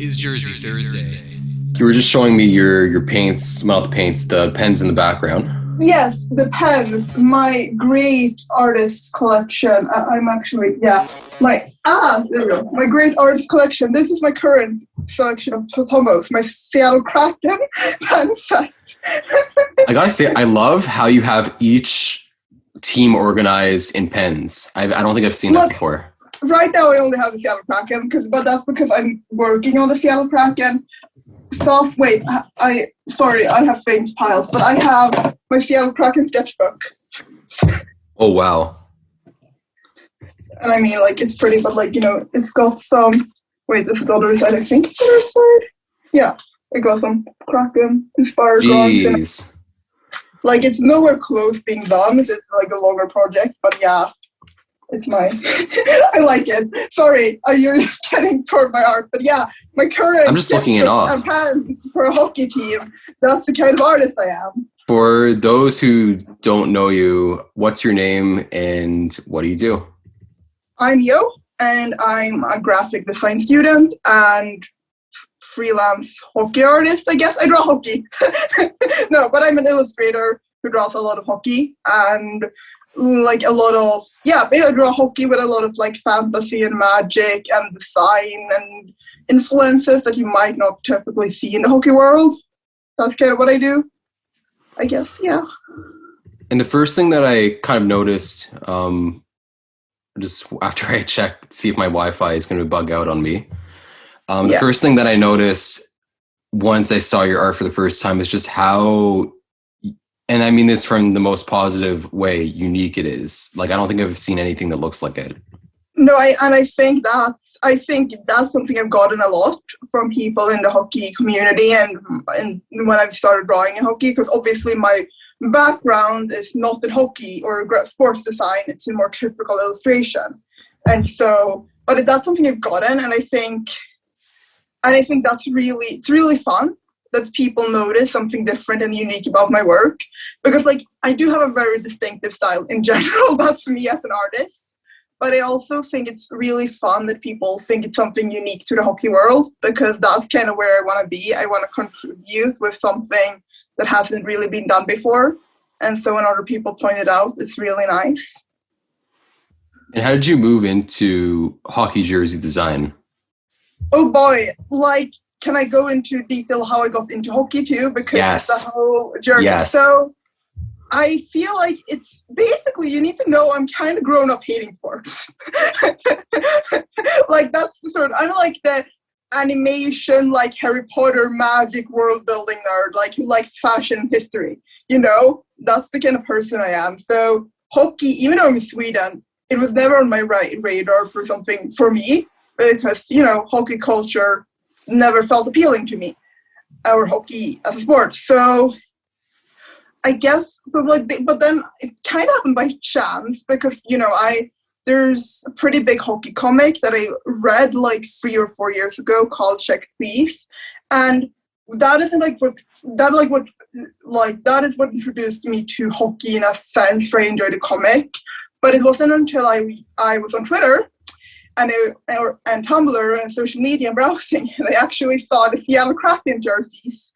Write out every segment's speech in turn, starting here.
is Jersey Thursday. You were just showing me your paints, well, not the paints, the pens in the background. Yes, the pens, my great artist collection. I'm actually, there we go. My great artist collection. This is my current selection of Tomos, my Seattle Kraken pen set. I gotta say, I love how you have each team organized in pens. I don't think I've seen that before. Right now I only have the Seattle Kraken, but that's because I'm working on the Seattle Kraken stuff. Wait, I have famous piles, but I have my Seattle Kraken sketchbook. Oh, wow. And I mean, like, it's pretty, but, like, you know, it's got some, wait, this is the other side, I think it's the other side. Yeah, it got some Kraken inspired drawings. Jeez. Like, it's nowhere close being done. It's like a longer project, but yeah, it's my, I like it. Sorry, you're just getting toward my art, but yeah, my current. I'm just looking it up. And pens for a hockey team. That's the kind of artist I am. For those who don't know you, what's your name and what do you do? I'm Yo, and I'm a graphic design student and freelance hockey artist, I guess. I draw hockey. No, but I'm an illustrator who draws a lot of hockey and like a lot of, I draw hockey with a lot of like fantasy and magic and design and influences that you might not typically see in the hockey world. That's kind of what I do, I guess, yeah. And the first thing that I kind of noticed, just after I checked to see if my Wi-Fi is going to bug out on me, the first thing that I noticed once I saw your art for the first time is just how, and I mean this from the most positive way, unique it is. Like, I don't think I've seen anything that looks like it. No, I think that's something I've gotten a lot from people in the hockey community and when I've started drawing in hockey, because obviously my background is not in hockey or sports design, it's in more typical illustration. And so, but that's something I've gotten, and I think that's really fun that people notice something different and unique about my work, because like I do have a very distinctive style in general. That's me as an artist. But I also think it's really fun that people think it's something unique to the hockey world, because that's kind of where I want to be. I want to contribute with something that hasn't really been done before. And so when other people point it out, it's really nice. And how did you move into hockey jersey design? Oh boy, like, can I go into detail how I got into hockey too? Because it's the whole journey. Yes. So I feel like it's basically, you need to know I'm kind of grown up hating sports. Like, that's the sort of, I'm like the animation, like Harry Potter magic world building nerd, like who likes fashion history, you know? That's the kind of person I am. So hockey, even though I'm in Sweden, it was never on my radar for something for me, because, you know, hockey culture never felt appealing to me, or hockey as a sport. So I guess, but then it kind of happened by chance, because, you know, there's a pretty big hockey comic that I read like 3 or 4 years ago called Check Please, and that is what introduced me to hockey in a sense, where I enjoyed the comic. But it wasn't until I was on Twitter and Tumblr and social media and browsing, and I actually saw the Seattle Kraken jerseys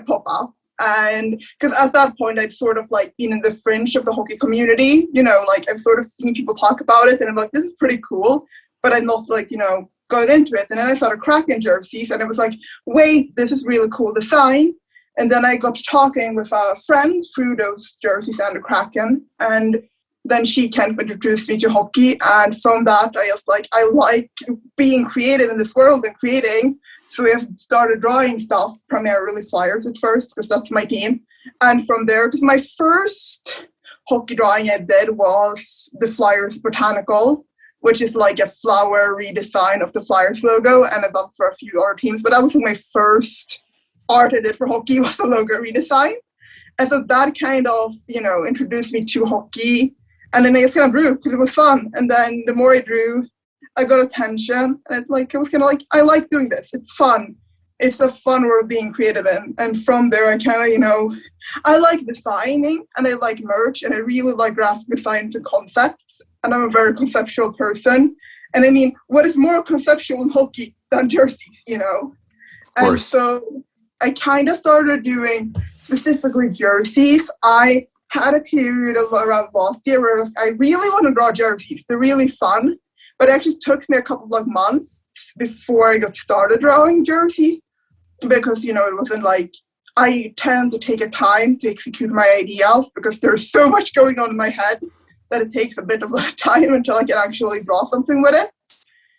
pop up. And because at that point I'd sort of like been in the fringe of the hockey community, you know, like I've sort of seen people talk about it and I'm like, this is pretty cool, but I'm not like, you know, got into it. And then I saw the Kraken jerseys and it was like, wait, this is really cool design. And then I got to talking with a friend through those jerseys and the Kraken, and then she kind of introduced me to hockey. And from that, I was like, I like being creative in this world and creating. So we have started drawing stuff, primarily Flyers at first, because that's my team. And from there, because my first hockey drawing I did was the Flyers Botanical, which is like a flower redesign of the Flyers logo. And I've done for a few other teams, but that was my first art I did for hockey, was a logo redesign. And so that kind of, you know, introduced me to hockey. And then I just kind of drew because it was fun. And then the more I drew, I got attention. And it was kind of like, I like doing this. It's fun. It's a fun world being creative in. And from there, I kind of, you know, I like designing and I like merch and I really like graphic design to concepts. And I'm a very conceptual person. And I mean, what is more conceptual in hockey than jerseys, you know? course. So I kind of started doing specifically jerseys. I had a period of around last year where I really want to draw jerseys. They're really fun. But it actually took me a couple of months before I got started drawing jerseys because, it wasn't like I tend to take a time to execute my ideas because there's so much going on in my head that it takes a bit of time until I can actually draw something with it.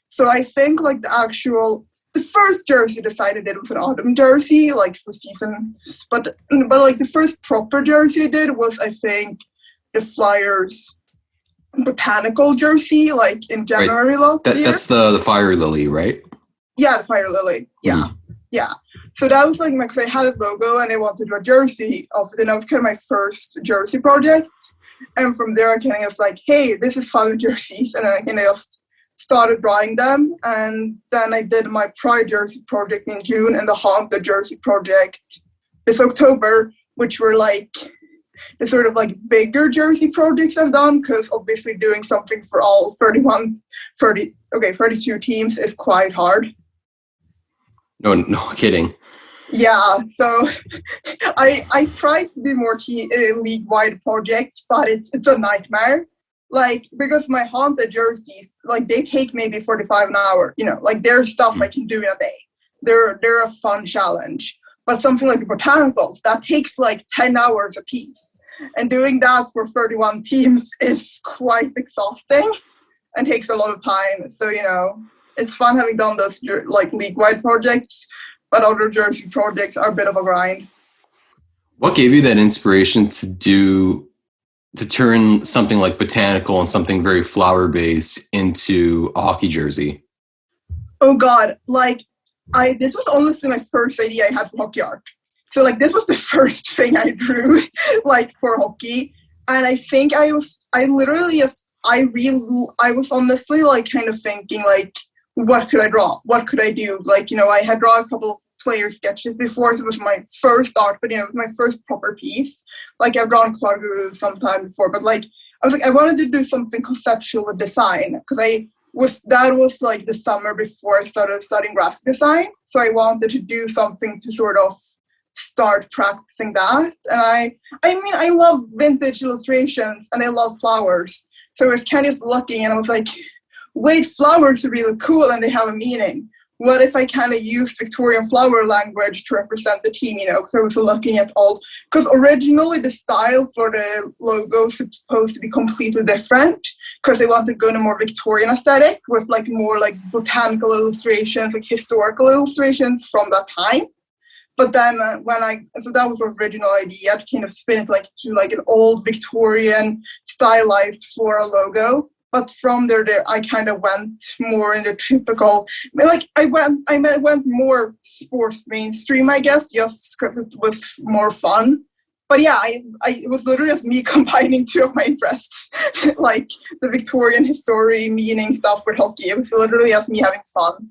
So I think the first jersey design I did was an autumn jersey, like for season, but like the first proper jersey I did was, I think, the Flyers botanical jersey, like in January last year. That's the fire lily, right? Yeah, the fire lily. Yeah, yeah. So that was like because I had a logo and I wanted a jersey of it, and that was kind of my first jersey project. And from there, I kind of was like, hey, this is fun jerseys, and then I kind of just started drawing them. And then I did my Pride jersey project in June and the Haunted jersey project this October, which were like the sort of like bigger jersey projects I've done, because obviously doing something for all 32 teams is quite hard. No kidding. Yeah, so I tried to do more league-wide projects, but it's a nightmare. Like, because my Haunted jerseys, like, they take maybe 45 an hour, like, there's stuff I can do in a day. They're a fun challenge. But something like the botanicals, that takes like 10 hours a piece. And doing that for 31 teams is quite exhausting and takes a lot of time. So, it's fun having done those like league-wide projects, but other jersey projects are a bit of a grind. What gave you that inspiration to turn something like botanical and something very flower-based into a hockey jersey? Oh God, this was honestly my first idea I had for hockey art. So this was the first thing I drew for hockey. And I think I was honestly kind of thinking what could I draw? What could I do? I had drawn a couple of player sketches before. So it was my first art, but it was my first proper piece. I've drawn Clark sometime before, but I was I wanted to do something conceptual with design, because that was the summer before I started studying graphic design. So I wanted to do something to sort of start practicing that. And I love vintage illustrations and I love flowers. So I was kind of looking and I was like, wait, flowers are really cool and they have a meaning. What if I kind of use Victorian flower language to represent the team, because I was looking at because originally the style for the logo was supposed to be completely different, because they wanted to go in a more Victorian aesthetic with more botanical illustrations, historical illustrations from that time. But then so that was the original idea, to kind of spin it to an old Victorian stylized floral logo. But from there, I kind of went more in the typical, I went more sports mainstream, I guess, just because it was more fun. But yeah, it was literally just me combining two of my interests, the Victorian history, meaning stuff with hockey. It was literally just me having fun.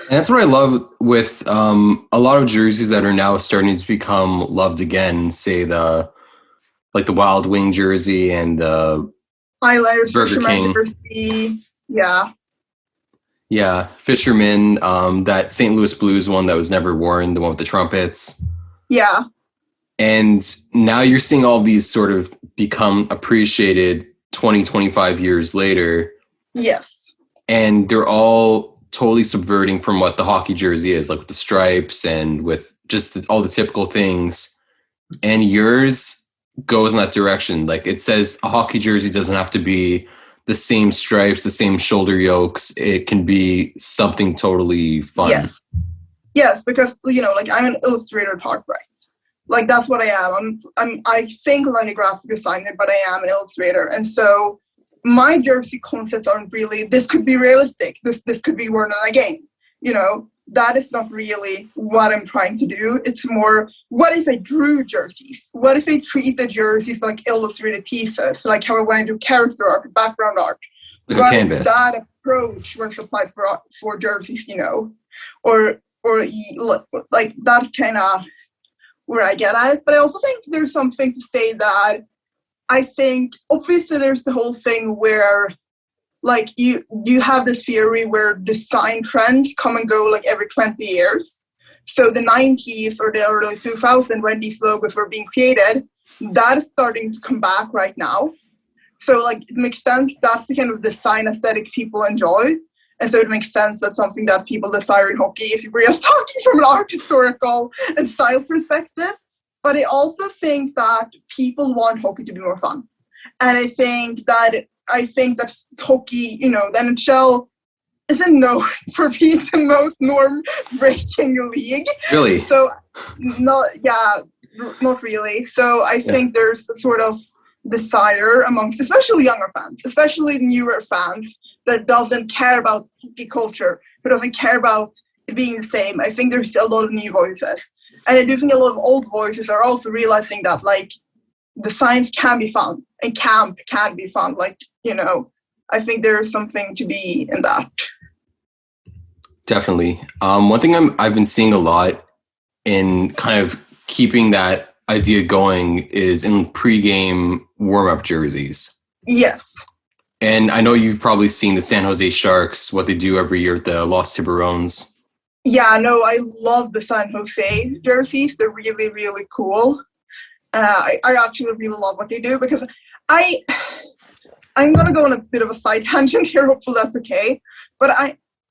And that's what I love with a lot of jerseys that are now starting to become loved again, say the Wild Wing jersey and the Islanders, Burger King jersey. Yeah, Fisherman, that St. Louis Blues one that was never worn, the one with the trumpets. Yeah. And now you're seeing all these sort of become appreciated 20, 25 years later. Yes. And they're all totally subverting from what the hockey jersey is, with the stripes and with just all the typical things. And yours goes in that direction. It says a hockey jersey doesn't have to be the same stripes, the same shoulder yokes. It can be something totally fun. Yes, because I'm an illustrator at heart, right? That's what I am. I think a graphic designer, but I am an illustrator. And so my jersey concepts aren't really, this could be realistic. This could be worn in a game. That is not really what I'm trying to do. It's more, what if I drew jerseys? What if I treat the jerseys like illustrated pieces? How I want to do character art, background art. What if that approach was applied for jerseys, Or that's kind of where I get at it. But I also think there's something to say that I think, obviously there's the whole thing where you have this theory where design trends come and go every 20 years. So the 90s or the early 2000s, when these logos were being created, that is starting to come back right now. So like it makes sense. That's the kind of design aesthetic people enjoy. And so it makes sense that's something that people desire in hockey if you're just talking from an art, historical, and style perspective. But I also think that people want hockey to be more fun. And I think that hockey, the NHL isn't known for being the most norm-breaking league. Really? So, not really. So I think there's a sort of desire amongst, especially younger fans, especially newer fans, that doesn't care about hockey culture, who doesn't care about it being the same. I think there's a lot of new voices. And I do think a lot of old voices are also realizing that, like, the science can be fun and camp can be fun. Like, I think there's something to be in that. Definitely. One thing I've been seeing a lot in kind of keeping that idea going is in pregame warm-up jerseys. Yes. And I know you've probably seen the San Jose Sharks, what they do every year at the Los Tiburones. Yeah, no, I love the San Jose jerseys. They're really, really cool. I actually really love what they do because I'm going to go on a bit of a side tangent here. Hopefully that's okay. But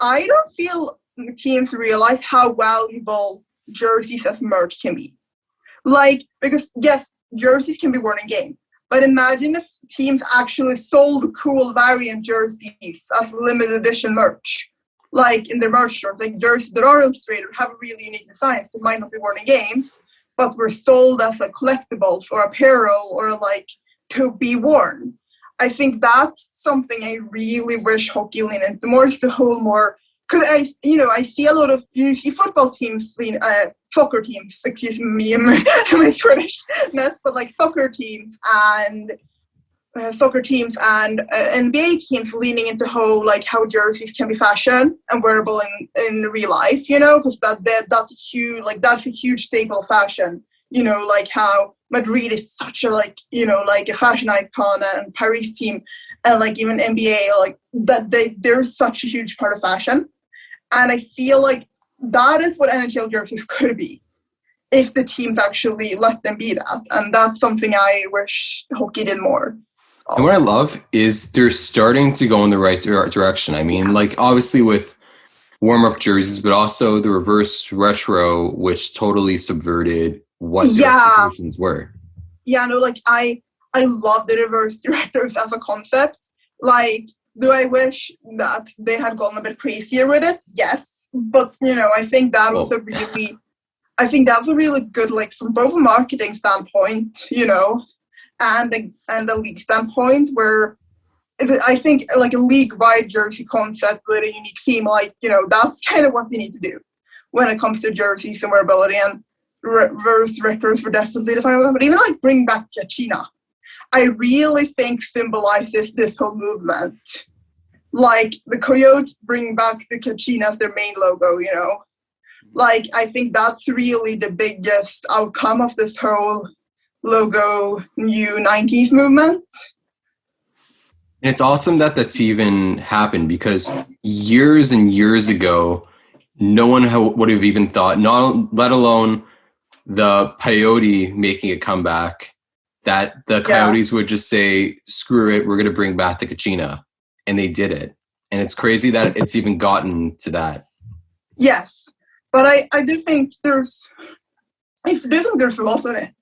I don't feel teams realize how valuable jerseys as merch can be. Like, because yes, jerseys can be worn in game. But imagine if teams actually sold cool variant jerseys as limited edition merch. Like in their merch stores, like jerseys that are illustrated, have a really unique design. So it might not be worn in games, but were sold as like collectibles or apparel or like to be worn. I think that's something I really wish hockey lean into more, is to hold more. Because I see a lot of, you see football teams, soccer teams, excuse me, my Swedishness, but like soccer teams and NBA teams leaning into how jerseys can be fashion and wearable in real life, because that's a huge staple of fashion. Like how Madrid is such a a fashion icon, and Paris team, and like even NBA, like that they're such a huge part of fashion. And I feel like that is what NHL jerseys could be if the teams actually let them be that. And that's something I wish hockey did more. And what I love is they're starting to go in the right direction. I mean, like obviously with warm-up jerseys, but also the reverse retro, which totally subverted what the expectations were. Yeah, no, like I love the reverse retros as a concept. Like, do I wish that they had gone a bit crazier with it? Yes, but I think that was a really good, like, from both a marketing standpoint, and a league standpoint, where I think like a league-wide jersey concept with a unique theme, like, that's kind of what they need to do when it comes to jerseys and wearability, and reverse retros were definitely defined. But even like bring back Kachina, I really think symbolizes this whole movement. Like the Coyotes bring back the Kachina as their main logo, Like, I think that's really the biggest outcome of this whole logo new 90s movement. And it's awesome that that's even happened, because years and years ago, no one would have even thought, let alone the Coyote making a comeback, that the Coyotes would just say, screw it, we're going to bring back the Kachina. And they did it. And it's crazy that it's even gotten to that. Yes. But I do think there's a lot in it.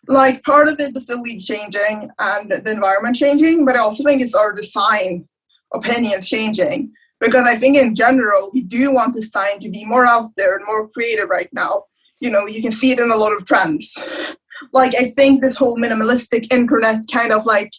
Like, part of it is the league changing and the environment changing, but I also think it's our design opinions changing. Because I think in general, we do want design to be more out there and more creative right now. You can see it in a lot of trends. Like, I think this whole minimalistic internet kind of like,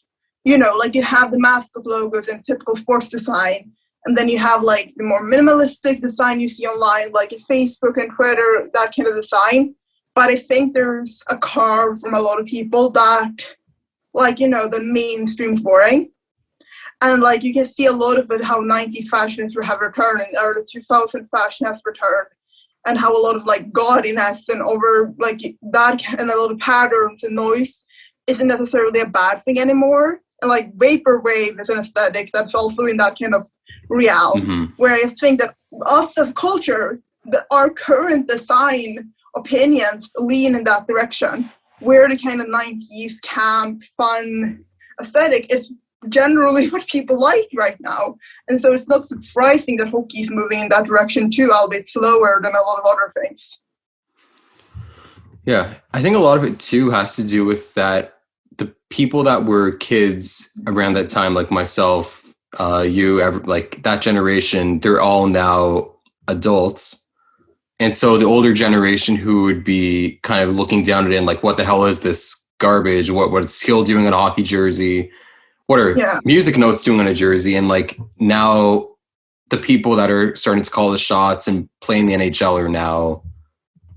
like you have the mascot logos and typical sports design, and then you have like the more minimalistic design you see online, like Facebook and Twitter, that kind of design. But I think there's a curve from a lot of people that, like, the mainstream's boring. And, like, you can see a lot of it, how 90s fashion have returned and early 2000 fashion has returned. And how a lot of, like, gaudiness and over, like, that, and a lot of patterns and noise isn't necessarily a bad thing anymore. And, like, vaporwave is an aesthetic that's also in that kind of realm. Mm-hmm. Where I think that us as culture our current design opinions lean in that direction, where the kind of 90s camp, fun aesthetic is generally what people like right now. And so it's not surprising that hockey is moving in that direction too, albeit slower than a lot of other things. Yeah, I think a lot of it too has to do with that the people that were kids around that time, like myself, like that generation, they're all now adults. And so the older generation who would be kind of looking down at it and like, what the hell is this garbage? What's skill doing on a hockey jersey? What are music notes doing on a jersey? And like now the people that are starting to call the shots and playing the NHL are now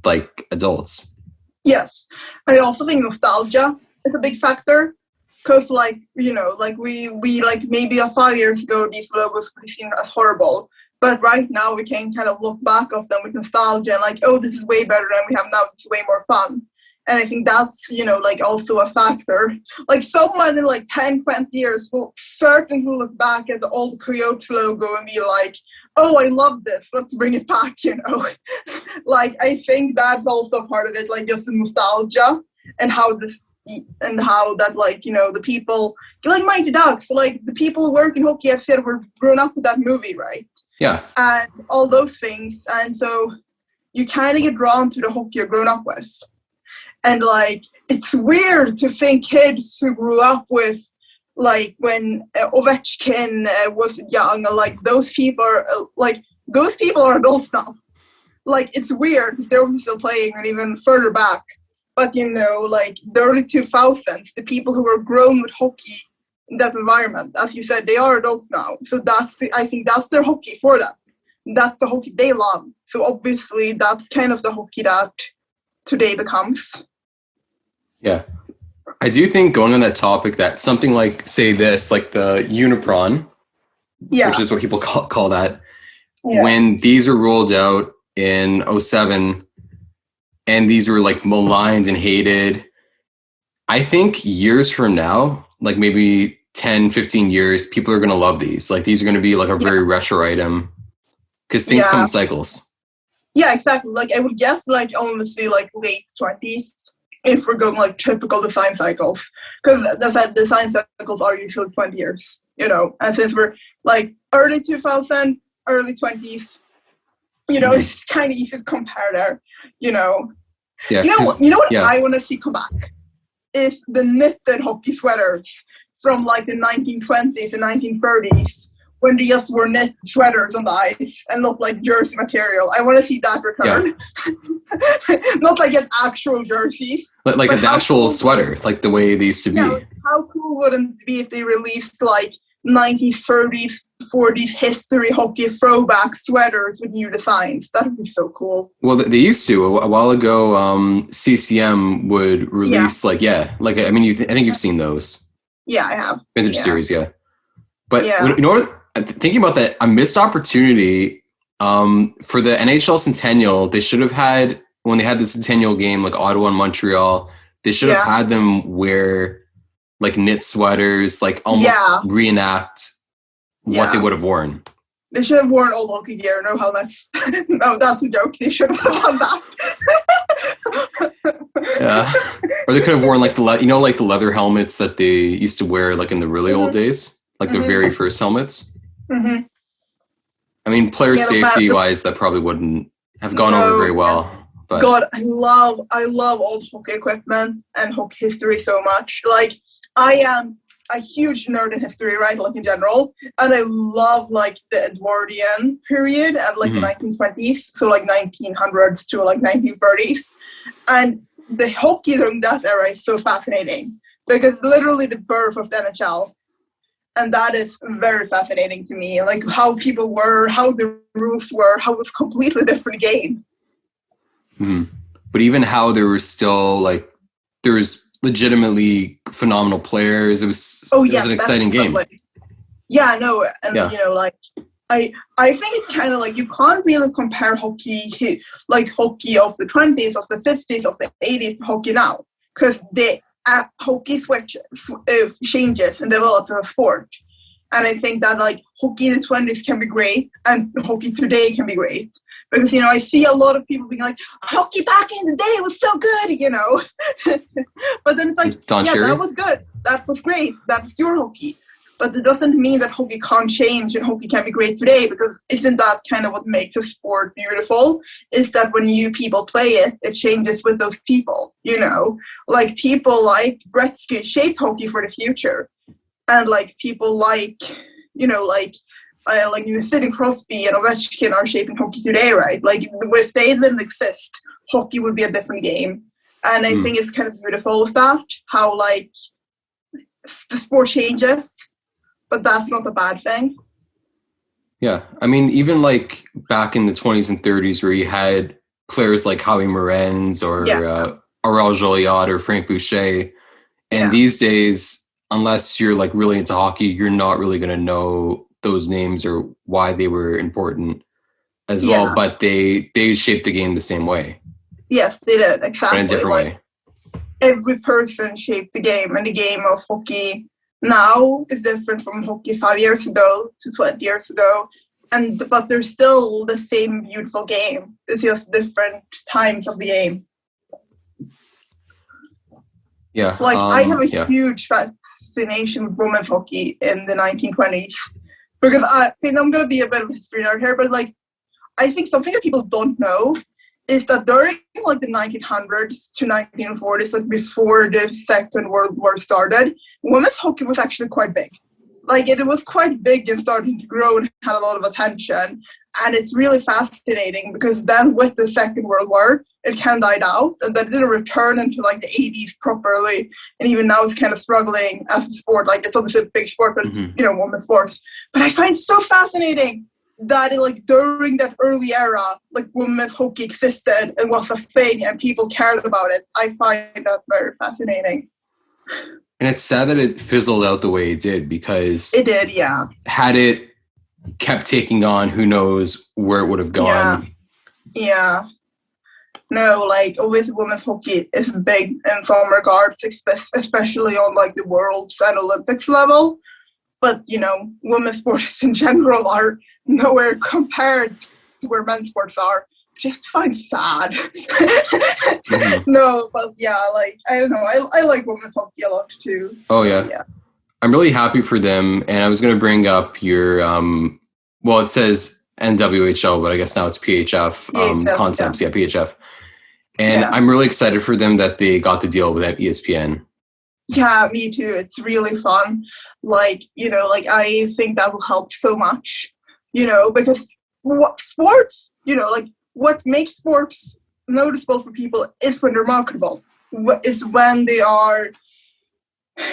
like adults. Yes. I also think nostalgia is a big factor. Because like, you know, like we like maybe 5 years ago, these logos could be seen as horrible. But right now we can kind of look back of them with nostalgia and like, oh, this is way better than we have now. It's way more fun. And I think that's, you know, like also a factor. Like someone in like 10, 20 years will certainly look back at the old Coyotes logo and be like, oh, I love this. Let's bring it back, you know. Like, I think that's also part of it, like just the nostalgia and how that, like, you know, the people, like Mighty Ducks, like the people who work in hockey, I said, were grown up with that movie, right? Yeah. And all those things. And so you kind of get drawn to the hockey you're grown up with. And, like, it's weird to think kids who grew up with, like, when Ovechkin was young, like, those people are adults now. Like, it's weird. They're still playing and even further back. But, you know, like, the early 2000s, the people who were grown with hockey in that environment, as you said, they are adults now. So I think that's their hockey for them. That's the hockey they love. So, obviously, that's kind of the hockey that today becomes. Yeah. I do think going on that topic that something like, say this, like the Unipron, which is what people call that, when these were rolled out in 2007 and these were like maligned and hated, I think years from now, like maybe 10, 15 years, people are going to love these. Like these are going to be like a very retro item because things come in cycles. Yeah, exactly. Like I would guess like honestly like late 20s. If we're going like typical design cycles, because design cycles are usually 20 years, you know, and since we're like early 2000, early 20s, you know, it's kind of easy to compare there, you know. Yeah, you know what I want to see come back is the knitted hockey sweaters from like the 1920s and 1930s when they just wore knit sweaters on the ice and looked like jersey material. I want to see that return. Yeah. Not like an actual jersey. Like an actual sweater, like the way they used to be. How cool wouldn't it be if they released like 90s, 30s, 40s history hockey throwback sweaters with new designs? That would be so cool. Well, they used to. A while ago, CCM would release I mean, I think you've seen those. Yeah, I have. Vintage series, But you know what? Thinking about that, a missed opportunity for the NHL Centennial. They should have had, when they had the Centennial game, like Ottawa and Montreal, they should have had them wear like knit sweaters, like almost reenact what they would have worn. They should have worn old hockey gear, no helmets. No, that's a joke. They should have done that. Yeah. Or they could have worn like the leather helmets that they used to wear like in the really old days, like the very first helmets. Mm-hmm. I mean, player safety wise, that probably wouldn't have gone over very well. But God, I love old hockey equipment and hockey history so much. Like, I am a huge nerd in history, right? Like in general, and I love like the Edwardian period and like the 1920s, so like 1900s to like 1930s, and the hockey during that era is so fascinating because literally the birth of the NHL. And that is very fascinating to me, like how people were, how the rules were, how it was a completely different game. Mm-hmm. But even how there was still like, there was legitimately phenomenal players. It was an exciting game. Yeah, no, and you know, like I think it's kind of like you can't really compare hockey, like hockey of the 20s, of the 50s, of the 80s to hockey now, because the hockey changes and develops as a sport. And I think that like hockey in the 20s can be great and hockey today can be great. Because, you know, I see a lot of people being like, hockey back in the day was so good, you know. But then it's like, that was good. That was great. That was your hockey. But it doesn't mean that hockey can't change and hockey can be great today, because isn't that kind of what makes a sport beautiful? Is that when new people play it, it changes with those people, you know? Like people like Gretzky shaped hockey for the future. And like people like, you know, like Sidney Crosby and Ovechkin are shaping hockey today, right? Like if they didn't exist, hockey would be a different game. And I think it's kind of beautiful with that, how like the sport changes, but that's not a bad thing. Yeah. I mean, even like back in the 20s and 30s where you had players like Howie Morenz or Aurel Joliot or Frank Boucher. And these days, unless you're like really into hockey, you're not really going to know those names or why they were important as well. But they shaped the game the same way. Yes, they did. Exactly. But in a different way. Every person shaped the game, and the game of hockey now is different from hockey 5 years ago to 20 years ago. But they're still the same beautiful game. It's just different times of the game. Yeah. Like I have a huge fascination with women's hockey in the 1920s, because I think I'm going to be a bit of a history nerd here, but like I think something that people don't know is that during like the 1900s to 1940s, like before the Second World War started, women's hockey was actually quite big. Like it was quite big and starting to grow and had a lot of attention. And it's really fascinating because then with the Second World War, it kind of died out, and then didn't return until like the 80s properly. And even now it's kind of struggling as a sport. Like it's obviously a big sport, but it's, you know, women's sports. But I find it so fascinating that like during that early era, like women's hockey existed and was a thing and people cared about it. I find that very fascinating. And it's sad that it fizzled out the way it did, because it did, yeah. Had it kept taking on, who knows where it would have gone. Yeah. No, like obviously women's hockey is big in some regards, especially on like the world's and Olympics level. But, you know, women's sports in general are nowhere compared to where men's sports are. Just find sad. No, but yeah, like, I don't know. I like women's hockey a lot too. Oh, yeah. I'm really happy for them. And I was going to bring up your, well, it says NWHL, but I guess now it's PHF, concepts. Yeah, PHF. And I'm really excited for them that they got the deal with that ESPN. Yeah, me too. It's really fun. Like, you know, like I think that will help so much, you know, because sports, you know, like what makes sports noticeable for people is when they're marketable. Is when they are,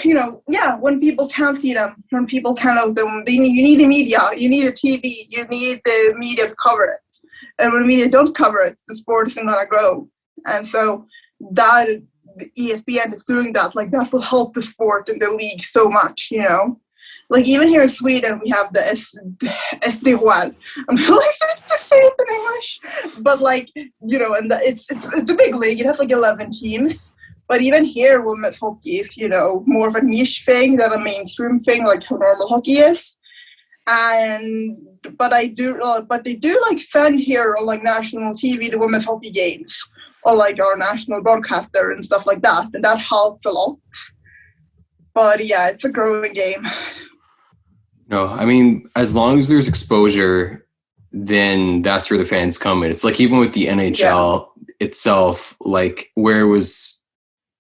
you know, when people can't see them, when people can't know them. You need the media, you need the TV, you need the media to cover it. And when the media don't cover it, the sport isn't going to grow. And so that the ESPN is doing that. Like that will help the sport and the league so much, you know. Like even here in Sweden, we have the SDHL. I'm really sorry to say it in English, but like, you know, and it's a big league. It has like 11 teams. But even here, women's hockey is, you know, more of a niche thing than a mainstream thing, like how normal hockey is. But they do like send here on like national TV the women's hockey games, or like our national broadcaster and stuff like that, and that helps a lot. But yeah, it's a growing game. No, I mean, as long as there's exposure, then that's where the fans come in. It's like even with the NHL itself, like where it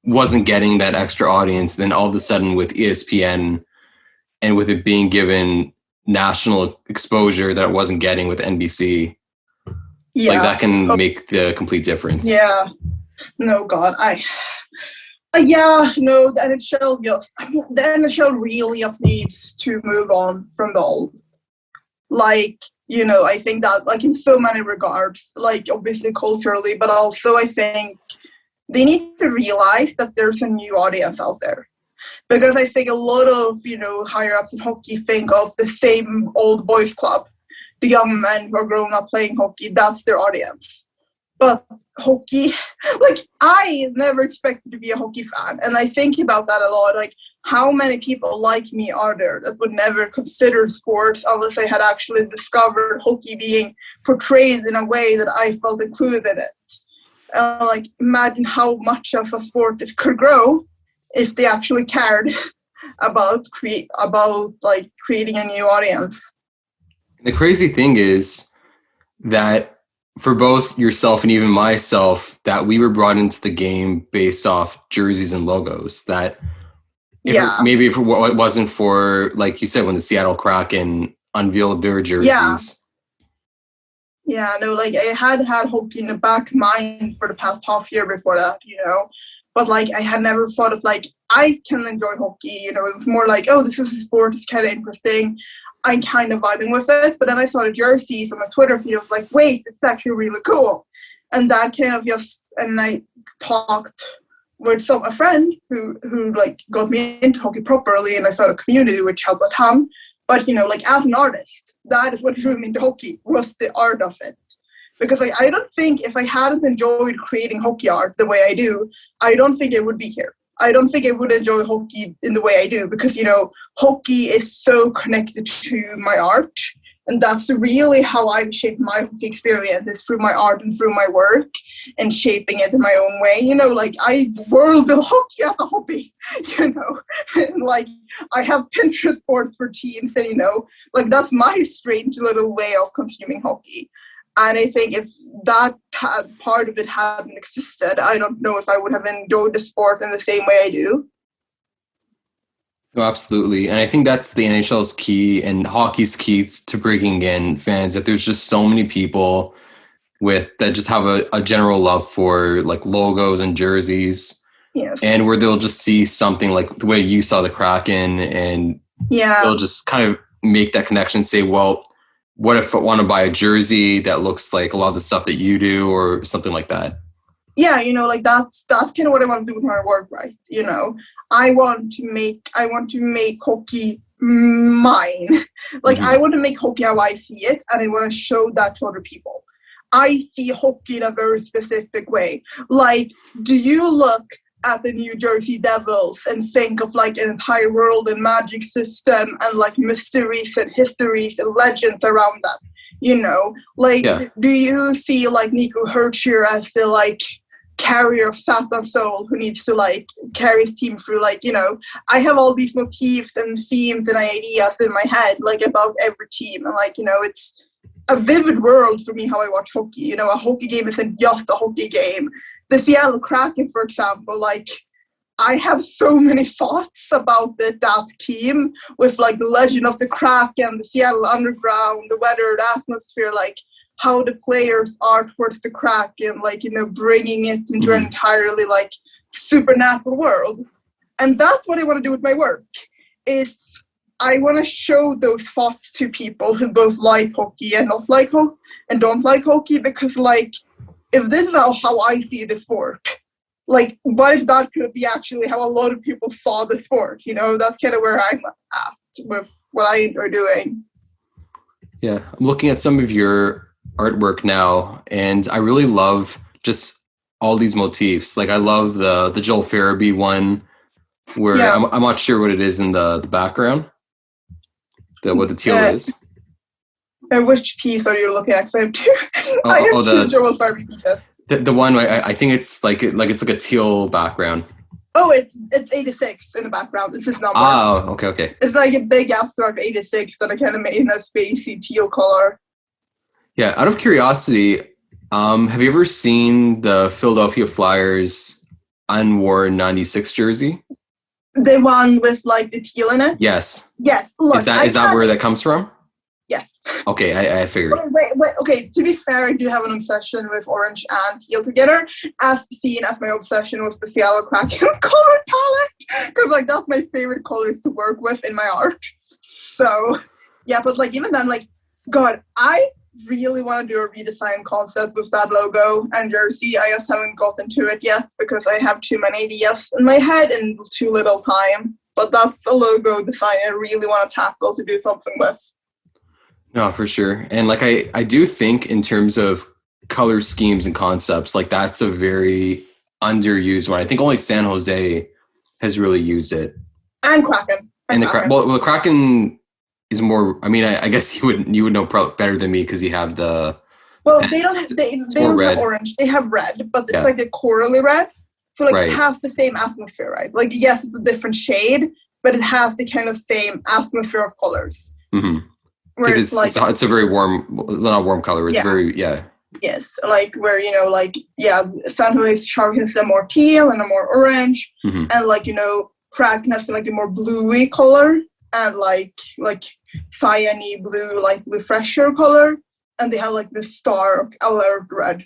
wasn't getting that extra audience, then all of a sudden with ESPN and with it being given national exposure that it wasn't getting with NBC, like that can make the complete difference. Yeah. No, God, the NHL really just needs to move on from the old. Like, you know, I think that like in so many regards, like obviously culturally, but also I think they need to realize that there's a new audience out there. Because I think a lot of, you know, higher ups in hockey think of the same old boys club, the young men who are growing up playing hockey, that's their audience. But hockey, like I never expected to be a hockey fan. And I think about that a lot. Like how many people like me are there that would never consider sports unless they had actually discovered hockey being portrayed in a way that I felt included in it. Like, imagine how much of a sport it could grow if they actually cared about creating a new audience. The crazy thing is that for both yourself and even myself, that we were brought into the game based off jerseys and logos. That if it wasn't for, like you said, when the Seattle Kraken unveiled their jerseys. Yeah, no, like I had hockey in the back of mind for the past half year before that, but like I had never thought of like, I can enjoy hockey, it was more like, oh, this is a sport, it's kind of interesting, I'm kind of vibing with it. But then I saw the jerseys on my Twitter feed, I was like, wait, it's actually really cool. And that kind of and I talked with a friend who like got me into hockey properly, and I found a community which helped a ton. But, like as an artist, that is what drew me into hockey, was the art of it. Because like, I don't think if I hadn't enjoyed creating hockey art the way I do, I don't think I would be here. I don't think I would enjoy hockey in the way I do, because, hockey is so connected to my art. And that's really how I've shaped my hockey experience, is through my art and through my work and shaping it in my own way. Like I world build hockey as a hobby, and like I have Pinterest boards for teams, and like that's my strange little way of consuming hockey. And I think if that part of it hadn't existed, I don't know if I would have enjoyed the sport in the same way I do. No, absolutely. And I think that's the NHL's key and hockey's key to bringing in fans, that there's just so many people that just have a general love for like logos and jerseys. Yes. And where they'll just see something like the way you saw the Kraken, and they'll just kind of make that connection, say, well, what if I want to buy a jersey that looks like a lot of the stuff that you do, or something like that? Yeah, like that's kind of what I want to do with my work, right? I want to make hockey mine. Like, I want to make hockey how I see it, and I want to show that to other people. I see hockey in a very specific way. Like, do you look at the New Jersey Devils and think of like an entire world and magic system and like mysteries and histories and legends around them? Do you see like Nico Herscher as the like carrier of Satan's soul who needs to like carry his team through, I have all these motifs and themes and ideas in my head like about every team, and it's a vivid world for me how I watch hockey. A hockey game isn't just a hockey game. The Seattle Kraken, for example, like I have so many thoughts about that team, with like the legend of the Kraken, the Seattle Underground, the weather, the atmosphere, like how the players are towards the Kraken, bringing it into an entirely like supernatural world. And that's what I want to do with my work, is I want to show those thoughts to people who both like hockey and don't like hockey, because like, if this is how I see the sport, like, what if that could be actually how a lot of people saw the sport? That's kind of where I'm at with what I enjoy doing. Yeah, I'm looking at some of your artwork now, and I really love just all these motifs. Like, I love the Joel Farabee one, where I'm not sure what it is in the background, what the teal is. Which piece are you looking at? Because I have two. I have two Joel Farabee pieces. The one I think it's like it's like a teal background. Oh, it's 86 in the background. It's his number. Oh, okay. It's like a big abstract 86 that I kind of made in a spacey teal color. Yeah. Out of curiosity, have you ever seen the Philadelphia Flyers unworn 96 jersey? The one with like the teal in it? Yes. Yes. Look, is that where that comes from? Yes. Okay, I figured. Wait. Okay, to be fair, I do have an obsession with orange and teal together, as seen as my obsession with the Seattle Kraken color palette, because like that's my favorite colors to work with in my art. So yeah, but like even then, like, God, I really want to do a redesign concept with that logo and jersey. I just haven't gotten to it yet because I have too many ideas in my head and too little time. But that's a logo design I really want to tackle to do something with. No, for sure. And like I do think in terms of color schemes and concepts, like that's a very underused one. I think only San Jose has really used it. And Kraken. The Kraken is more. I mean, I guess you would know better than me because you have the. Well, they don't have orange. They have red, but it's like a corally red. So like it has the same atmosphere, right? Like yes, it's a different shade, but it has the kind of same atmosphere of colors. Mm-hmm. Because it's a very warm, not warm color. It's very Yes, like where San Jose's Shark is a more teal and a more orange, and Kraken has like a more bluey color and like cyany blue, like blue fresher color, and they have like this star alert red.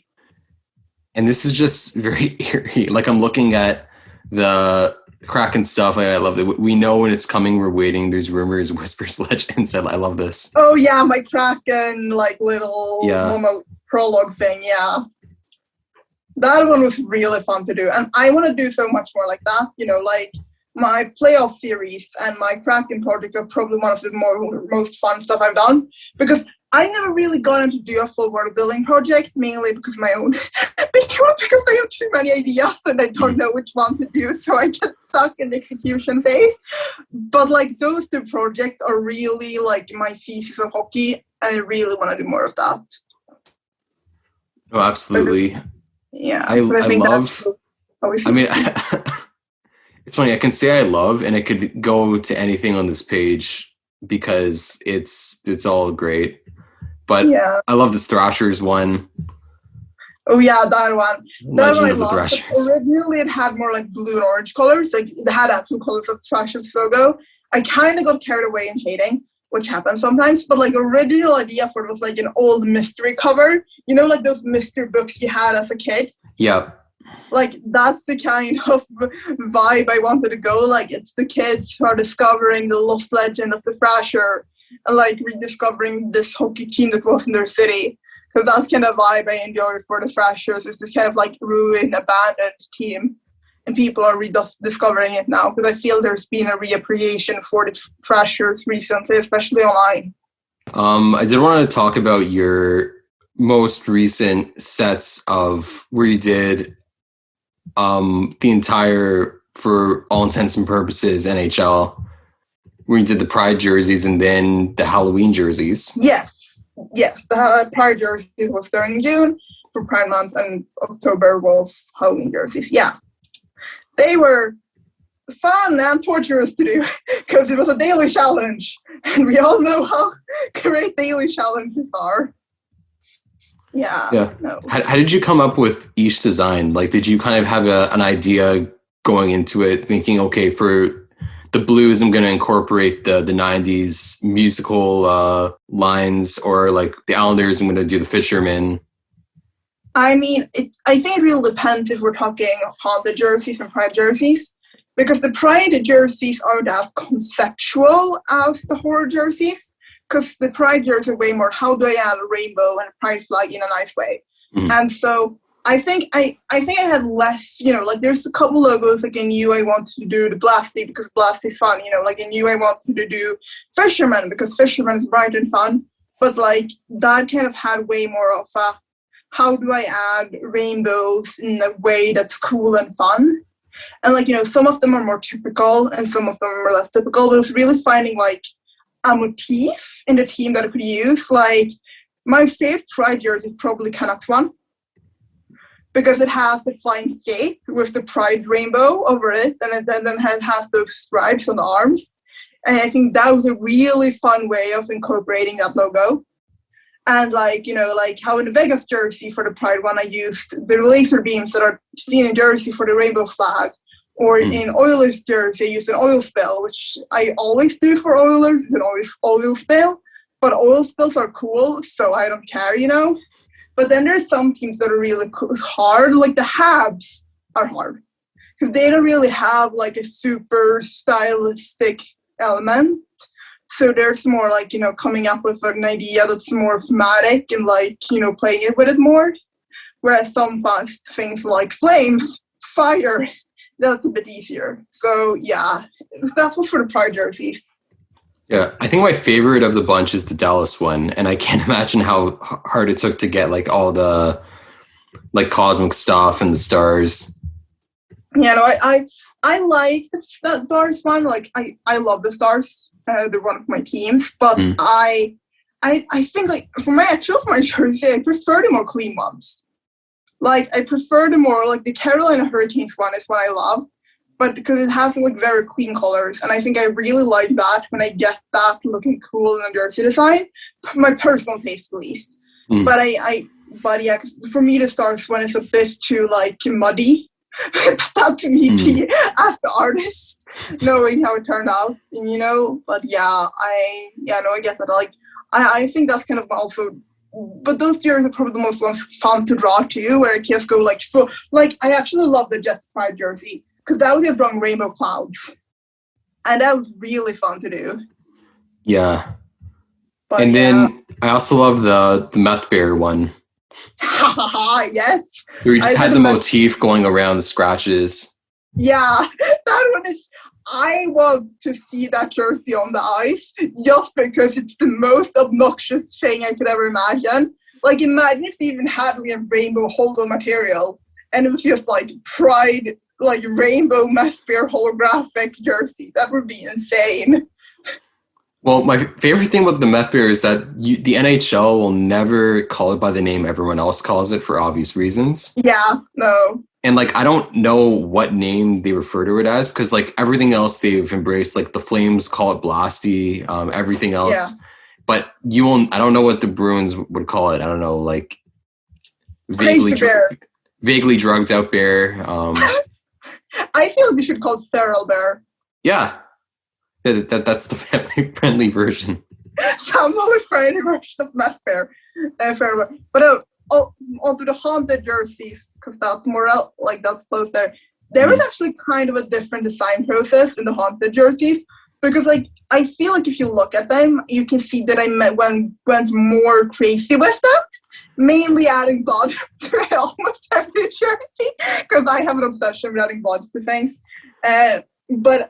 And this is just very eerie. Like I'm looking at the Kraken stuff. I love it. We know when it's coming. We're waiting. There's rumors, whispers, legends. I love this. Oh yeah, my Kraken like little prologue thing. Yeah, that one was really fun to do, and I want to do so much more like that. Like my playoff series and my Kraken project are probably one of the most fun stuff I've done because I never really gotten to do a full world building project, mainly because of my own because I have too many ideas and I don't know which one to do, so I get stuck in the execution phase. But like those two projects are really like my thesis of hockey, and I really want to do more of that. Oh, absolutely. Yeah. I love. I mean, it's funny. I can say I love, and it could go to anything on this page because it's all great. But I love the Thrashers one. Oh yeah, that one. That one I love. Thrashers. Originally, it had more like blue and orange colors. Like it had actual colors of Thrashers logo. I kind of got carried away in shading, which happens sometimes. But like the original idea for it was like an old mystery cover. Like those mystery books you had as a kid. Yeah. Like that's the kind of vibe I wanted to go. Like it's the kids who are discovering the lost legend of the Thrasher and like rediscovering this hockey team that was in their city. Because that's kind of vibe I enjoy for the Thrashers. It's this kind of like ruined, abandoned team. And people are rediscovering it now. Because I feel there's been a reappropriation for the Thrashers recently, especially online. I did want to talk about your most recent sets of where you did the entire, for all intents and purposes, NHL, where you did the Pride jerseys and then the Halloween jerseys. Yes, the Pride jerseys was during June for Pride Month, and October was Halloween jerseys. Yeah, they were fun and torturous to do because it was a daily challenge, and we all know how great daily challenges are. Yeah. No. How did you come up with each design? Like, did you kind of have an idea going into it, thinking, okay, for the blues, I'm going to incorporate the 90s musical lines, or like the Islanders, I'm going to do the fishermen? I mean, I think it really depends if we're talking Honda jerseys and Pride jerseys, because the Pride jerseys aren't as conceptual as the horror jerseys. Because the Pride jerseys are way more, how do I add a rainbow and a Pride flag in a nice way? Mm-hmm. And so I think I had less, like there's a couple logos, like I knew I wanted to do the Blasty because Blasty's fun, like I knew I wanted to do Fisherman because Fisherman is bright and fun. But like that kind of had way more of a, how do I add rainbows in a way that's cool and fun? And like, some of them are more typical and some of them are less typical, but it was really finding like a motif in the team that I could use. Like my favorite Pride jersey is probably Canucks one because it has the flying skate with the Pride rainbow over it, and it then has those stripes on the arms. And I think that was a really fun way of incorporating that logo. And like how in the Vegas jersey for the Pride one, I used the laser beams that are seen in jersey for the rainbow flag. Or in Oilers jersey, I use an oil spill, which I always do for Oilers. It's an oil spill. But oil spills are cool, so I don't care, But then there's some teams that are really hard, like the Habs are hard. Because they don't really have like a super stylistic element. So there's more like, coming up with an idea that's more thematic and like, playing it with it more. Whereas some fast things like flames, fire, that's a bit easier. So yeah, that was for the Pride jerseys. Yeah, I think my favorite of the bunch is the Dallas one, and I can't imagine how hard it took to get like all the like cosmic stuff and the stars. Yeah, no, I like the Stars one. Like I love the Stars. They're one of my teams, but I think like for my jersey, I prefer the more clean ones. Like I prefer the more like the Carolina Hurricanes one is what I love, but because it has like very clean colors, and I think I really like that when I get that looking cool in a jersey design. My personal taste, at least. But yeah, 'cause for me the Stars one is a bit too like muddy. That's me as the artist, knowing how it turned out, and, but I get that. Like, I think that's kind of also, but those years are probably the most ones fun to draw too, where it just go like full. Like, I actually love the Jets Pride jersey because that was just drawing rainbow clouds, and that was really fun to do. Yeah, but and then I also love the Meth Bear one. Yes. Where you just had the motif going around the scratches. Yeah, that one is. I want to see that jersey on the ice just because it's the most obnoxious thing I could ever imagine. Like, imagine if they even had a rainbow hollow material and it was just like Pride, like rainbow Meth Bear holographic jersey. That would be insane. Well, my favorite thing with the Meth Bear is that the NHL will never call it by the name everyone else calls it for obvious reasons. Yeah, no. And like, I don't know what name they refer to it as because like everything else they've embraced, like the Flames call it Blasty, everything else. Yeah. But I don't know what the Bruins would call it. I don't know, like vaguely drugged out bear. I feel we should call it Feral Bear. Yeah. That's the family-friendly version. Family-friendly version of Meth Bear. But onto the haunted jerseys, because that's more that's close there. There is actually kind of a different design process in the haunted jerseys because, like, I feel like if you look at them, you can see that I went more crazy with them, mainly adding blood to almost every jersey because I have an obsession with adding blood to things. But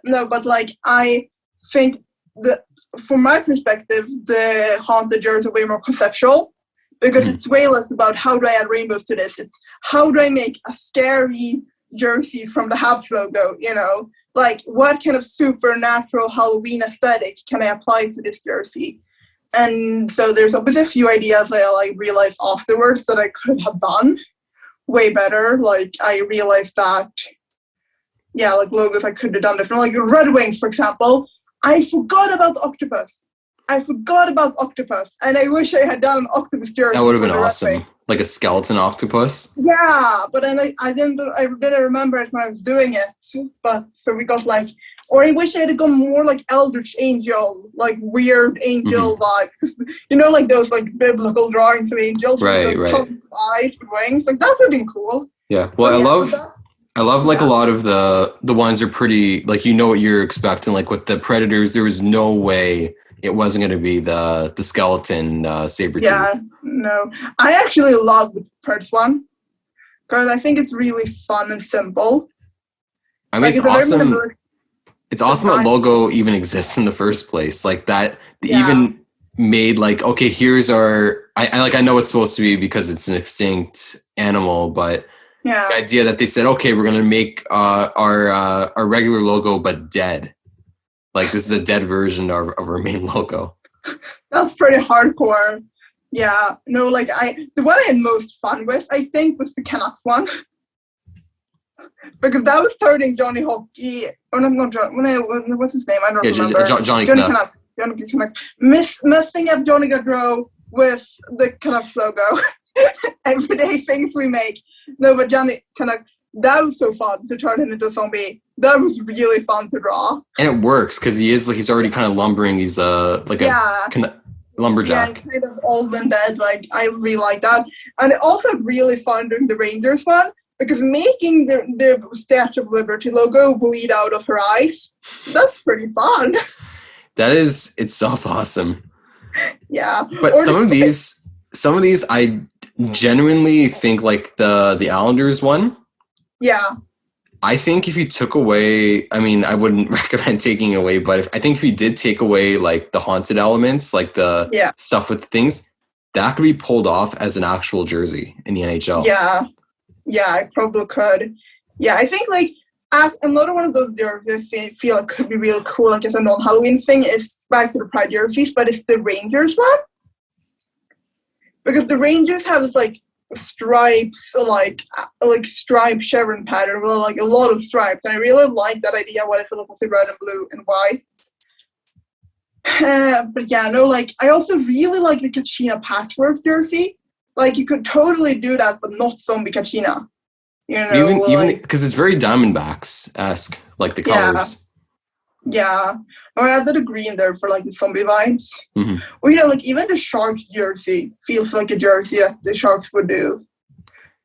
I think that from my perspective, the haunted jerseys are way more conceptual because it's way less about how do I add rainbows to this. It's how do I make a scary jersey from the Habs logo, Like, what kind of supernatural Halloween aesthetic can I apply to this jersey? And so there's a few ideas that I realized afterwards that I could have done way better. Like, I realized that logos I could have done different. Like Red Wings, for example, I forgot about octopus. And I wish I had done an octopus jersey. That would have been awesome. Like a skeleton octopus. Yeah, but then I didn't remember it when I was doing it. But so we got or I wish I had gone more like Eldritch Angel, like weird angel vibes. Like those biblical drawings of angels with eyes and wings. Like that would have been cool. Yeah. Well, I love a lot of the ones are pretty what you're expecting. Like with the Predators, there was no way it wasn't going to be the skeleton saber-tooth. Yeah, no. I actually love the Predators one because I think it's really fun and simple. I mean, it's awesome. It's awesome that logo even exists in the first place. Like that, they even made okay, here's our. I know it's supposed to be because it's an extinct animal, but. Yeah. The idea that they said, okay, we're going to make our regular logo, but dead. Like this is a dead version of our main logo. That's pretty hardcore. Yeah. No, the one I had most fun with, I think, was the Canucks one. Because that was starting Johnny Hockey. Oh, no, not John. What's his name? I don't remember. Johnny Canuck. Messing up Johnny Gaudreau with the Canucks logo. Everyday things we make. No, but Johnny Canuck, that was so fun to turn him into a zombie. That was really fun to draw. And it works because he's already kind of lumbering. He's a lumberjack. Yeah, kind of old and dead. I really like that. And it also really fun doing the Rangers one because making the Statue of Liberty logo bleed out of her eyes, that's pretty fun. That is itself awesome. Yeah. But some of these I genuinely think the Islanders one. Yeah. I think if you took away, I mean, I wouldn't recommend taking it away, but I think if you did take away the haunted elements, the stuff with the things, that could be pulled off as an actual jersey in the NHL. Yeah. Yeah, I probably could. Yeah, I think Another one of those jerseys I feel like could be real cool, like as a non-Halloween thing, is back to the Pride jerseys, but it's the Rangers one. Because the Rangers have this like stripes, like striped chevron pattern with like a lot of stripes, and I really like that idea. What if it looks like red and blue and white? But yeah, no, like I also really like the Kachina patchwork jersey. Like you could totally do that, but not zombie Kachina. You know, even because it's very Diamondbacks-esque, like the colors. Yeah. I added a green there for like the zombie vibes. Mm-hmm. Or you know, like even the Sharks jersey feels like a jersey that the Sharks would do.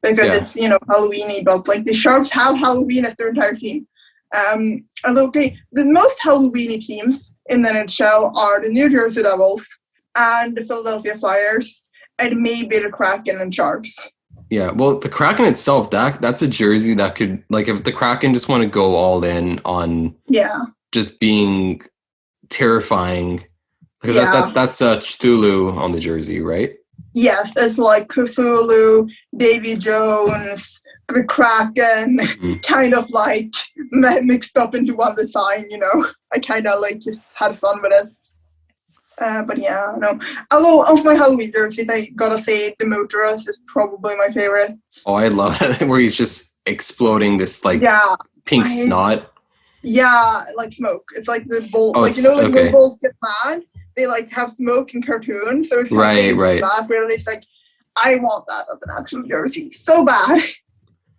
Because it's, you know, Halloweeny, but like the Sharks have Halloween as their entire team. And okay, the most Halloweeny teams in the NHL are the New Jersey Devils and the Philadelphia Flyers and maybe the Kraken and Sharks. Yeah, well, the Kraken itself, that's a jersey that could, like, if the Kraken just want to go all in on just being terrifying, because that's Cthulhu on the jersey, right? Yes, it's like Cthulhu, Davy Jones, the Kraken, kind of like mixed up into one design, you know. I kind of like just had fun with it. But yeah, no. Although of my Halloween jerseys, I gotta say the Motorist is probably my favorite. Oh, I love it where he's just exploding this like pink snot. Yeah, like smoke. It's like the bull, like you know, like when bulls get mad, they like have smoke in cartoons. So it's right. That really, it's like I want that as an actual jersey so bad,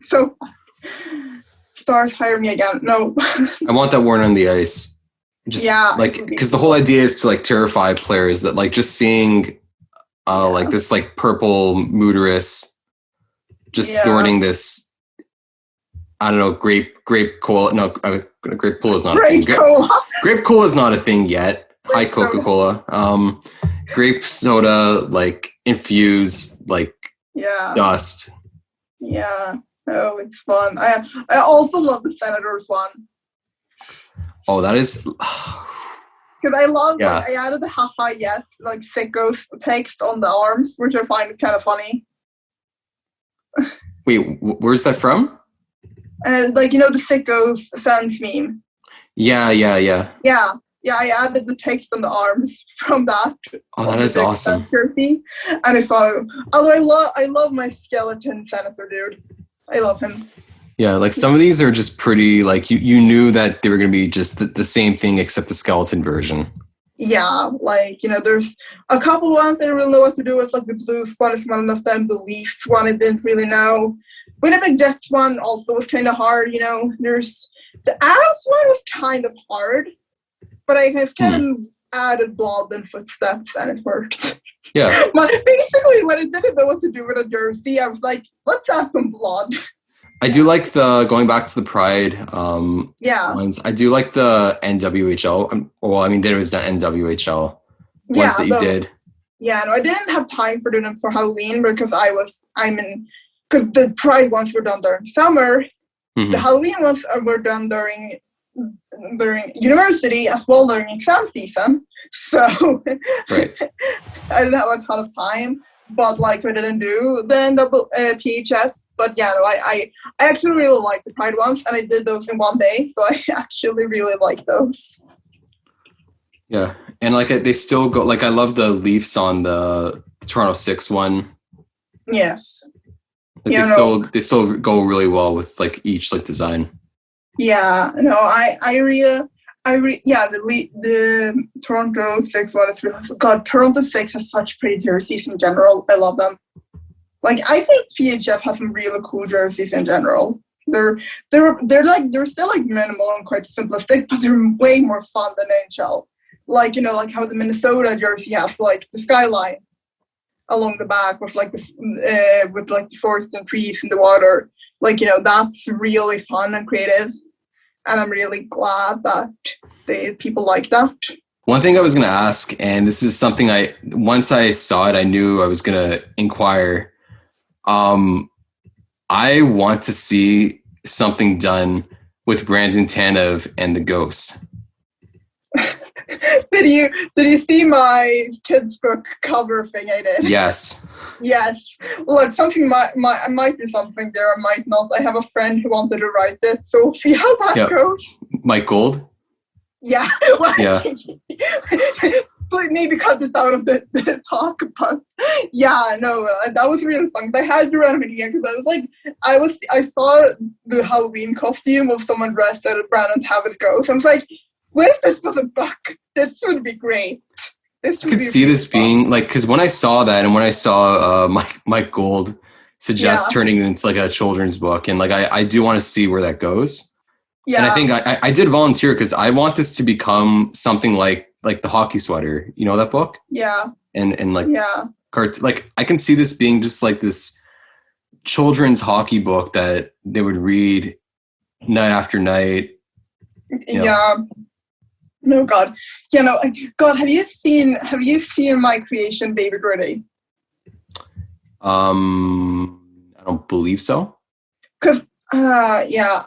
so bad. Stars, hire me again. No, I want that worn on the ice. Just like because the whole idea is to like terrify players that like just seeing like this like purple Mooterus just snorting this I don't know grape cola. No, grape cola is not a thing. Grape cola is not a thing yet. Hi Coca-Cola. Grape soda like infused like dust. Yeah. Oh, it's fun. I also love the Senators one. Oh, that is because I love like I added the haha yes like sickos text on the arms, which I find is kind of funny. Wait, where's that from? Like you know the sickos Sans meme. Yeah. I added the text on the arms from that. Oh, that is awesome. Jersey. And if although I love my skeleton senator dude. I love him. Yeah, like some of these are just pretty, like you knew that they were going to be just the same thing except the skeleton version. Yeah, like, you know, there's a couple ones I didn't really know what to do with, like the Blues one is one of them, the Leafs one I didn't really know. Winnipeg Jets one also was kind of hard, you know. There's the Avs one was kind of hard, but I kind of added blood and footsteps and it worked. Yeah. But basically, when I didn't know what to do with a jersey, I was like, let's add some blood. I do like the going back to the Pride ones. I do like the NWHL. Well, I mean, there was the NWHL ones that you did. Yeah, no, I didn't have time for doing them for Halloween because because the Pride ones were done during summer. Mm-hmm. The Halloween ones were done during university as well during exam season. So I didn't have a ton of time. But like I didn't do the PHF. But yeah, no, I actually really like the Pride ones, and I did those in one day, so I actually really like those. Yeah, and like they still go. Like I love the Leafs on the Toronto 6 one. Yes. Like they still go really well with like each like design. Yeah, no, the Toronto 6 one is really God. Toronto 6 has such pretty jerseys in general. I love them. Like I think PHF has some really cool jerseys in general. They're still like minimal and quite simplistic, but they're way more fun than NHL. Like, you know, like how the Minnesota jersey has like the skyline along the back with like the forest and trees in the water. Like, you know, that's really fun and creative. And I'm really glad that people like that. One thing I was going to ask, and this is something once I saw it, I knew I was going to inquire. I want to see something done with Brandon Tanev and the Ghost. Did you see my kids book cover thing I did? Yes. Yes. Look, something might be something there, or might not. I have a friend who wanted to write it, so we'll see how that goes. Mike Gold? Yeah. Yeah. Maybe cut it out of the talk, but yeah, no, that was really fun. I had to run again because I saw the Halloween costume of someone dressed as Brandon Tanev Ghost. I was like, what if this was a book? This would be great. I could see this being like, because when I saw that and when I saw Mike Gold suggest turning it into like a children's book, and like I do want to see where that goes. Yeah. And I think I did volunteer because I want this to become something like the hockey sweater, you know, that book? Yeah. And like like I can see this being just like this children's hockey book that they would read night after night. Yeah. No, God. Yeah, no, God, have you seen my creation, Baby Gritty? I don't believe so. Cause yeah,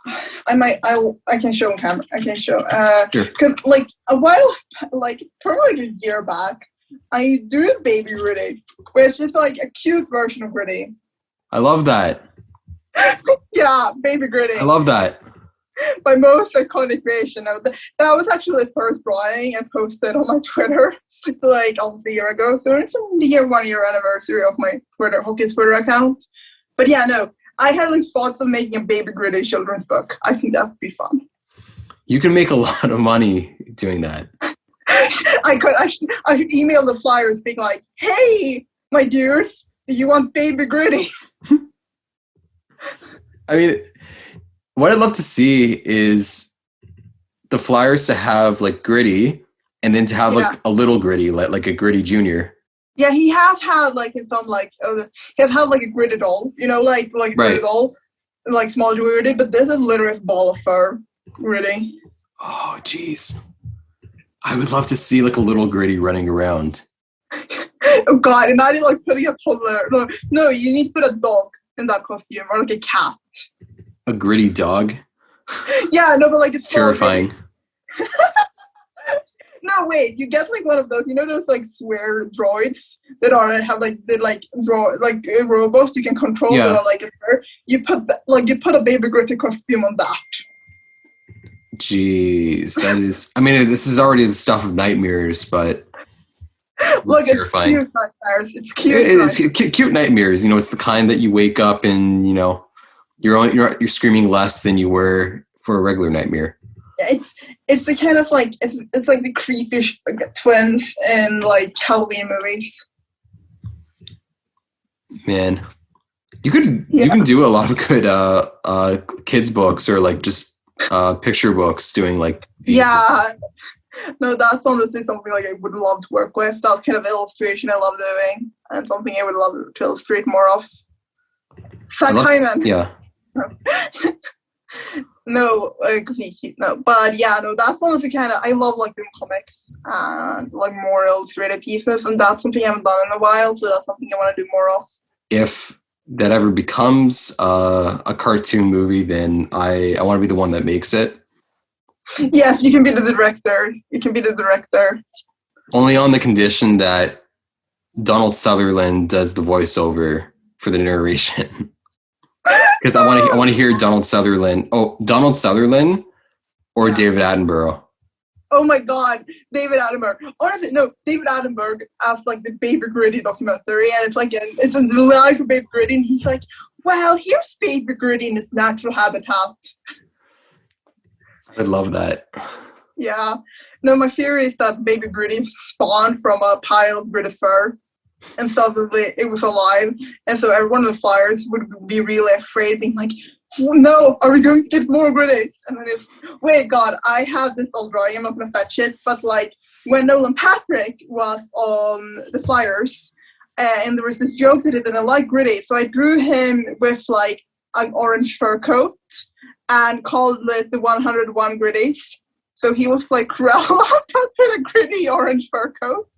I can show on camera. I can show. Sure. Cause like a while, like probably like a year back, I drew a Baby Gritty, which is like a cute version of Gritty. I love that. Yeah, Baby Gritty. I love that. My most iconic creation. That was actually the first drawing I posted on my Twitter like almost a year ago. So it's the 1 year anniversary of my hockey Twitter account. But yeah, no, I had like thoughts of making a Baby Gritty children's book. I think that would be fun. You can make a lot of money doing that. I should email the Flyers being like, hey, my dears, do you want Baby Gritty? I mean, what I'd love to see is the Flyers to have like Gritty, and then to have like a little Gritty, like a Gritty Junior. Yeah, he has had like in some like he has had like a Gritty doll, you know, like a Gritty doll, like small Gritty, but this is literally a ball of fur Gritty. Oh, jeez, I would love to see like a little Gritty running around. Oh God, imagine like putting a toddler. No, you need to put a dog in that costume, or like a cat. A Gritty dog? Yeah, no, but like it's terrifying. No, wait, you get like one of those, you know, those like swear droids that have like robots you can control that are like you put a Baby Gritty costume on that. Jeez, that is. I mean, this is already the stuff of nightmares, but look, terrifying. It's cute nightmares. It's cute. It's cute nightmares. You know, it's the kind that you wake up and you know. You're screaming less than you were for a regular nightmare. It's the kind of like it's like the creepy twins in like Halloween movies. Man, you can do a lot of good kids books or like just picture books doing like no, that's honestly something like I would love to work with. That's kind of illustration I love doing and something I would love to illustrate more of. Yeah. No, but yeah, no, that's honestly kind of, I love like doing comics and like more illustrated pieces, and that's something I haven't done in a while, so that's something I want to do more of. If that ever becomes a cartoon movie, then I want to be the one that makes it. Yes, you can be the director. Only on the condition that Donald Sutherland does the voiceover for the narration. Because I want to hear Donald Sutherland. Oh, Donald Sutherland or David Attenborough. Oh my God, David Attenborough. Honestly, no, David Attenborough as like the Baby Gritty documentary, and it's in the life of Baby Gritty, and he's like, well, here's Baby Gritty in his natural habitat. I love that. Yeah. No, my theory is that Baby Gritty spawned from a pile of Gritty fur. And suddenly it was alive, and so everyone in the Flyers would be really afraid, being like, no, are we going to get more Gritties? And then it's, wait, God, I have this old drawing, I'm not going to fetch it, but like when Nolan Patrick was on the Flyers, and there was this joke that he didn't like Gritty, so I drew him with like an orange fur coat and called it the 101 Gritties. So he was like wrapped up in a gritty orange fur coat.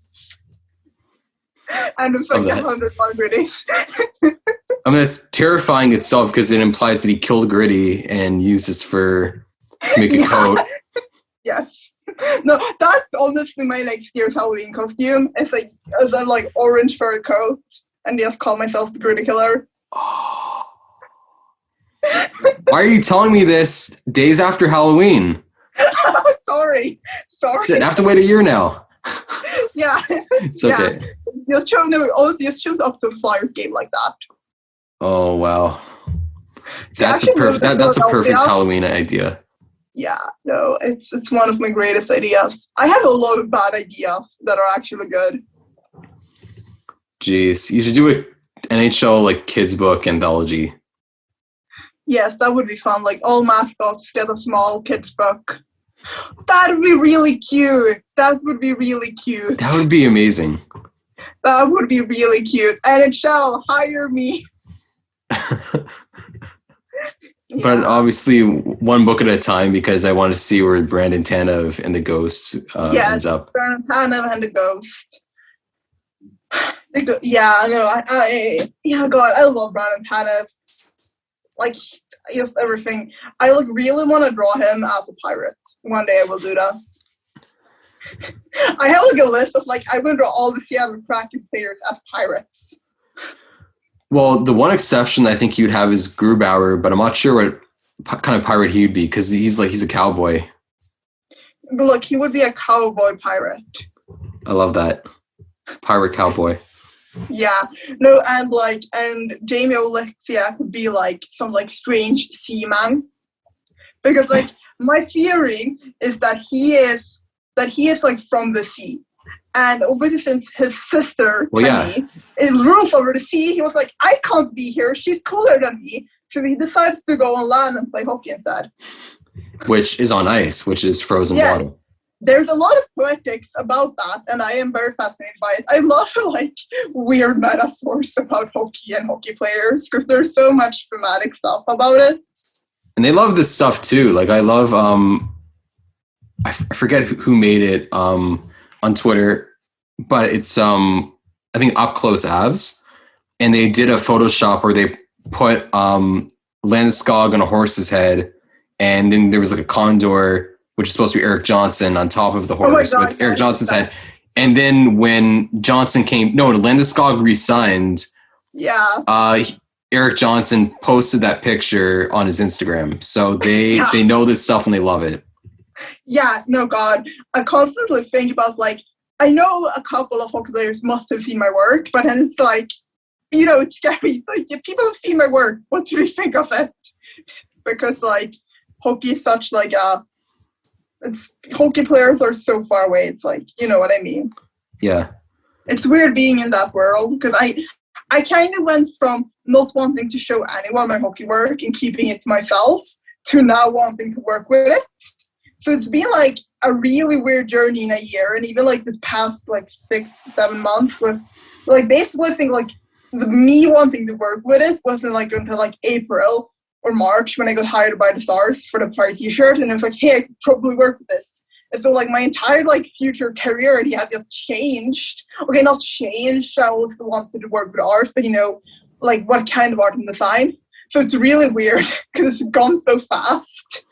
And it's like 101 Gritties. I mean, it's terrifying itself because it implies that he killed Gritty and used his fur to make a coat. Yes. No, that's honestly my next year's Halloween costume is a like orange fur coat and just call myself the Broody Killer. Why are you telling me this days after Halloween? Sorry. I have to wait a year now. Yeah. It's okay. Yeah. Just shows up to a Flyers game like that. Oh wow. That's a perfect Halloween idea. Yeah, no, it's one of my greatest ideas. I have a lot of bad ideas that are actually good. Jeez, you should do an NHL like kids book anthology. Yes, that would be fun. Like all mascots get a small kids book. That would be really cute. That would be amazing. That would be really cute. NHL, hire me. But obviously, one book at a time because I want to see where Brandon Tanev and the Ghost ends up. Brandon Tanev and the Ghost. God, I love Brandon Tanev. Like, just everything. I like really want to draw him as a pirate. One day I will do that. I have like a list of like I want to draw all the Seattle Kraken players as pirates. Well, the one exception I think you'd have is Grubauer, but I'm not sure what kind of pirate he'd be because he's a cowboy. But look, he would be a cowboy pirate. I love that. Pirate cowboy. Yeah. No, and Jamie Oleksiak could be like some like strange seaman. Because like my theory is that he is like from the sea. And obviously since his sister, Penny, rules over the sea, he was like, I can't be here. She's cooler than me. So he decides to go on land and play hockey instead. Which is on ice, which is frozen water. There's a lot of poetics about that, and I am very fascinated by it. I love like weird metaphors about hockey and hockey players because there's so much thematic stuff about it. And they love this stuff too. Like I love, I forget who made it on Twitter, but it's I think Up Close Avs, and they did a Photoshop where they put Landeskog on a horse's head, and then there was like a condor, which is supposed to be Eric Johnson, on top of the horse with Eric Johnson's head. And then when Johnson Landeskog re-signed, Eric Johnson posted that picture on his Instagram. So they know this stuff and they love it. Yeah, no, God. I constantly think about, like, I know a couple of hockey players must have seen my work, but then it's like, you know, it's scary. Like, if people have seen my work, what do they think of it? Because, like, hockey is such, like, hockey players are so far away. It's like, you know what I mean? Yeah. It's weird being in that world, because I kind of went from not wanting to show anyone my hockey work and keeping it to myself to now wanting to work with it. So it's been like a really weird journey in a year, and even like this past like 6-7 months with like basically I think like me wanting to work with it wasn't like until like April or March when I got hired by the Stars for the Pride t-shirt, and I was like, hey, I could probably work with this. And so like my entire like future career idea has just changed. Okay, not changed. I also wanted to work with art, but you know, like what kind of art and design. So it's really weird because it's gone so fast.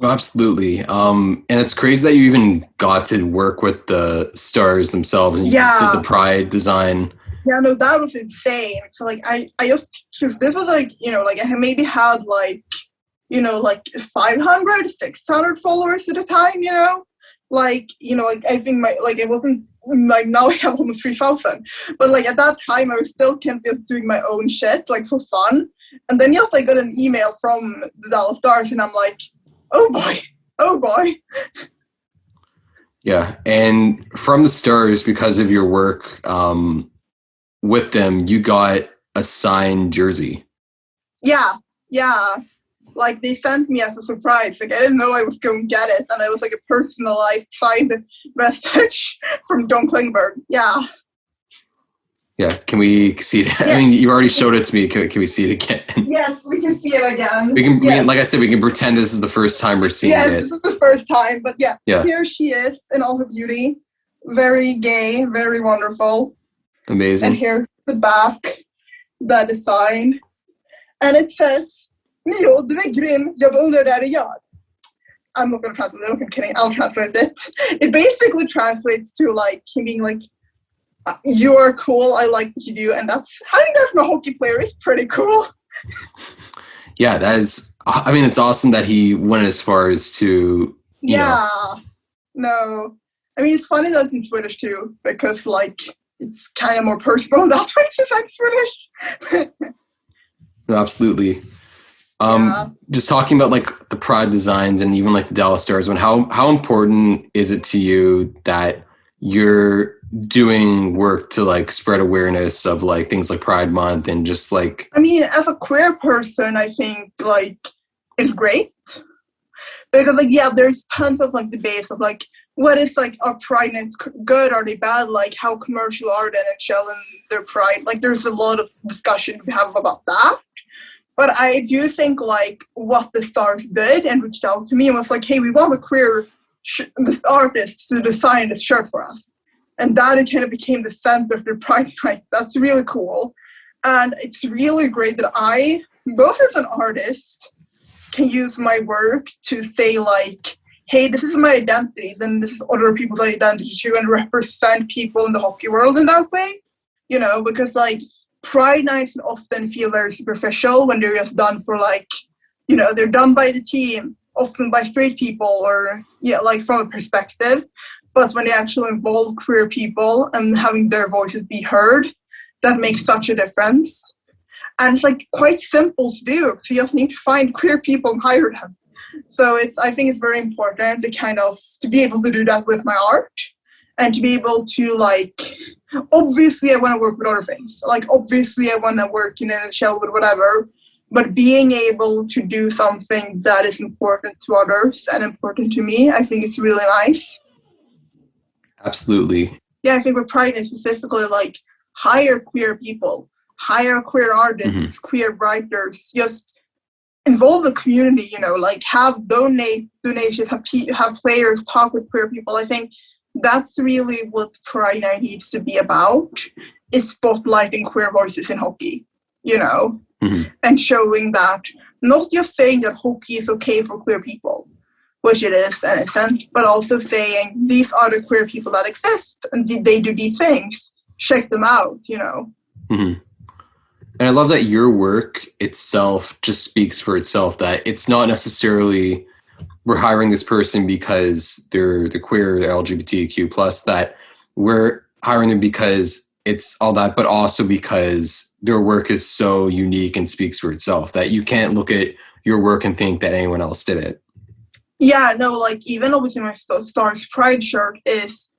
Absolutely. And it's crazy that you even got to work with the Stars themselves and you did the Pride design. Yeah, no, that was insane. So like I just, this was like, you know, like I maybe had like, you know, like 500, 600 followers at a time, you know, like, you know, like I think my, like it wasn't like now I have almost 3,000, but like at that time I was still kind of just doing my own shit, like for fun. And then just I got an email from the Dallas Stars and I'm like, oh boy. Yeah. And from the Stars, because of your work with them, you got a signed jersey. Yeah. Like they sent me as a surprise. Like I didn't know I was going to get it. And it was like a personalized signed message from John Klingberg. Yeah. Yeah. Can we see it? Yes. I mean, you already showed it to me. Can we see it again? Yes, we can see it again. We can, like I said, we can pretend this is the first time we're seeing it. Yes, this is the first time. But yeah, here she is in all her beauty. Very gay, very wonderful. Amazing. And here's the back, the design. And it says, Mio, du är grym. Jag undrar där du gör. I'm not going to translate it. I'm kidding. I'll translate it. It basically translates to like him being like, "You're cool. I like what you do," and that's having that from a hockey player is pretty cool. Yeah, that is. I mean, it's awesome that he went as far as to. No. I mean, it's funny that it's in Swedish too, because like it's kind of more personal. That's why it's like Swedish. No, absolutely. Just talking about like the Pride designs and even like the Dallas Stars one, how important is it to you that you're doing work to like spread awareness of like things like Pride Month and just like... I mean, as a queer person, I think like it's great because like, yeah, there's tons of like debates of like, what is like, are Pride nights good? Are they bad? Like how commercial are the NHL and their Pride? Like there's a lot of discussion we have about that. But I do think like what the Stars did and reached out to me and was like, hey, we want a queer artist to design this shirt for us. And that it kind of became the center of the Pride Night. That's really cool. And it's really great that I, both as an artist, can use my work to say like, hey, this is my identity, then this is other people's identity too, and represent people in the hockey world in that way. You know, because like, Pride nights often feel very superficial when they're just done for like, you know, they're done by the team, often by straight people or, yeah, like from a perspective. But when they actually involve queer people and having their voices be heard, that makes such a difference. And it's like quite simple to do because you just need to find queer people and hire them. So I think it's very important to kind of, to be able to do that with my art and to be able to like, obviously I want to work with other things. Like obviously I want to work in NHL with whatever, but being able to do something that is important to others and important to me, I think it's really nice. Absolutely. Yeah, I think with Pride is specifically like hire queer people, hire queer artists, queer writers, just involve the community, you know, like have donations, have players talk with queer people. I think that's really what Pride Night needs to be about, is spotlighting queer voices in hockey, you know, and showing that, not just saying that hockey is okay for queer people, which it is and isn't, but also saying these are the queer people that exist and did they do these things, check them out, you know. And I love that your work itself just speaks for itself, that it's not necessarily we're hiring this person because they're queer, they're LGBTQ plus, that we're hiring them because it's all that, but also because their work is so unique and speaks for itself that you can't look at your work and think that anyone else did it. Yeah, no, like even obviously my Stars Pride shirt is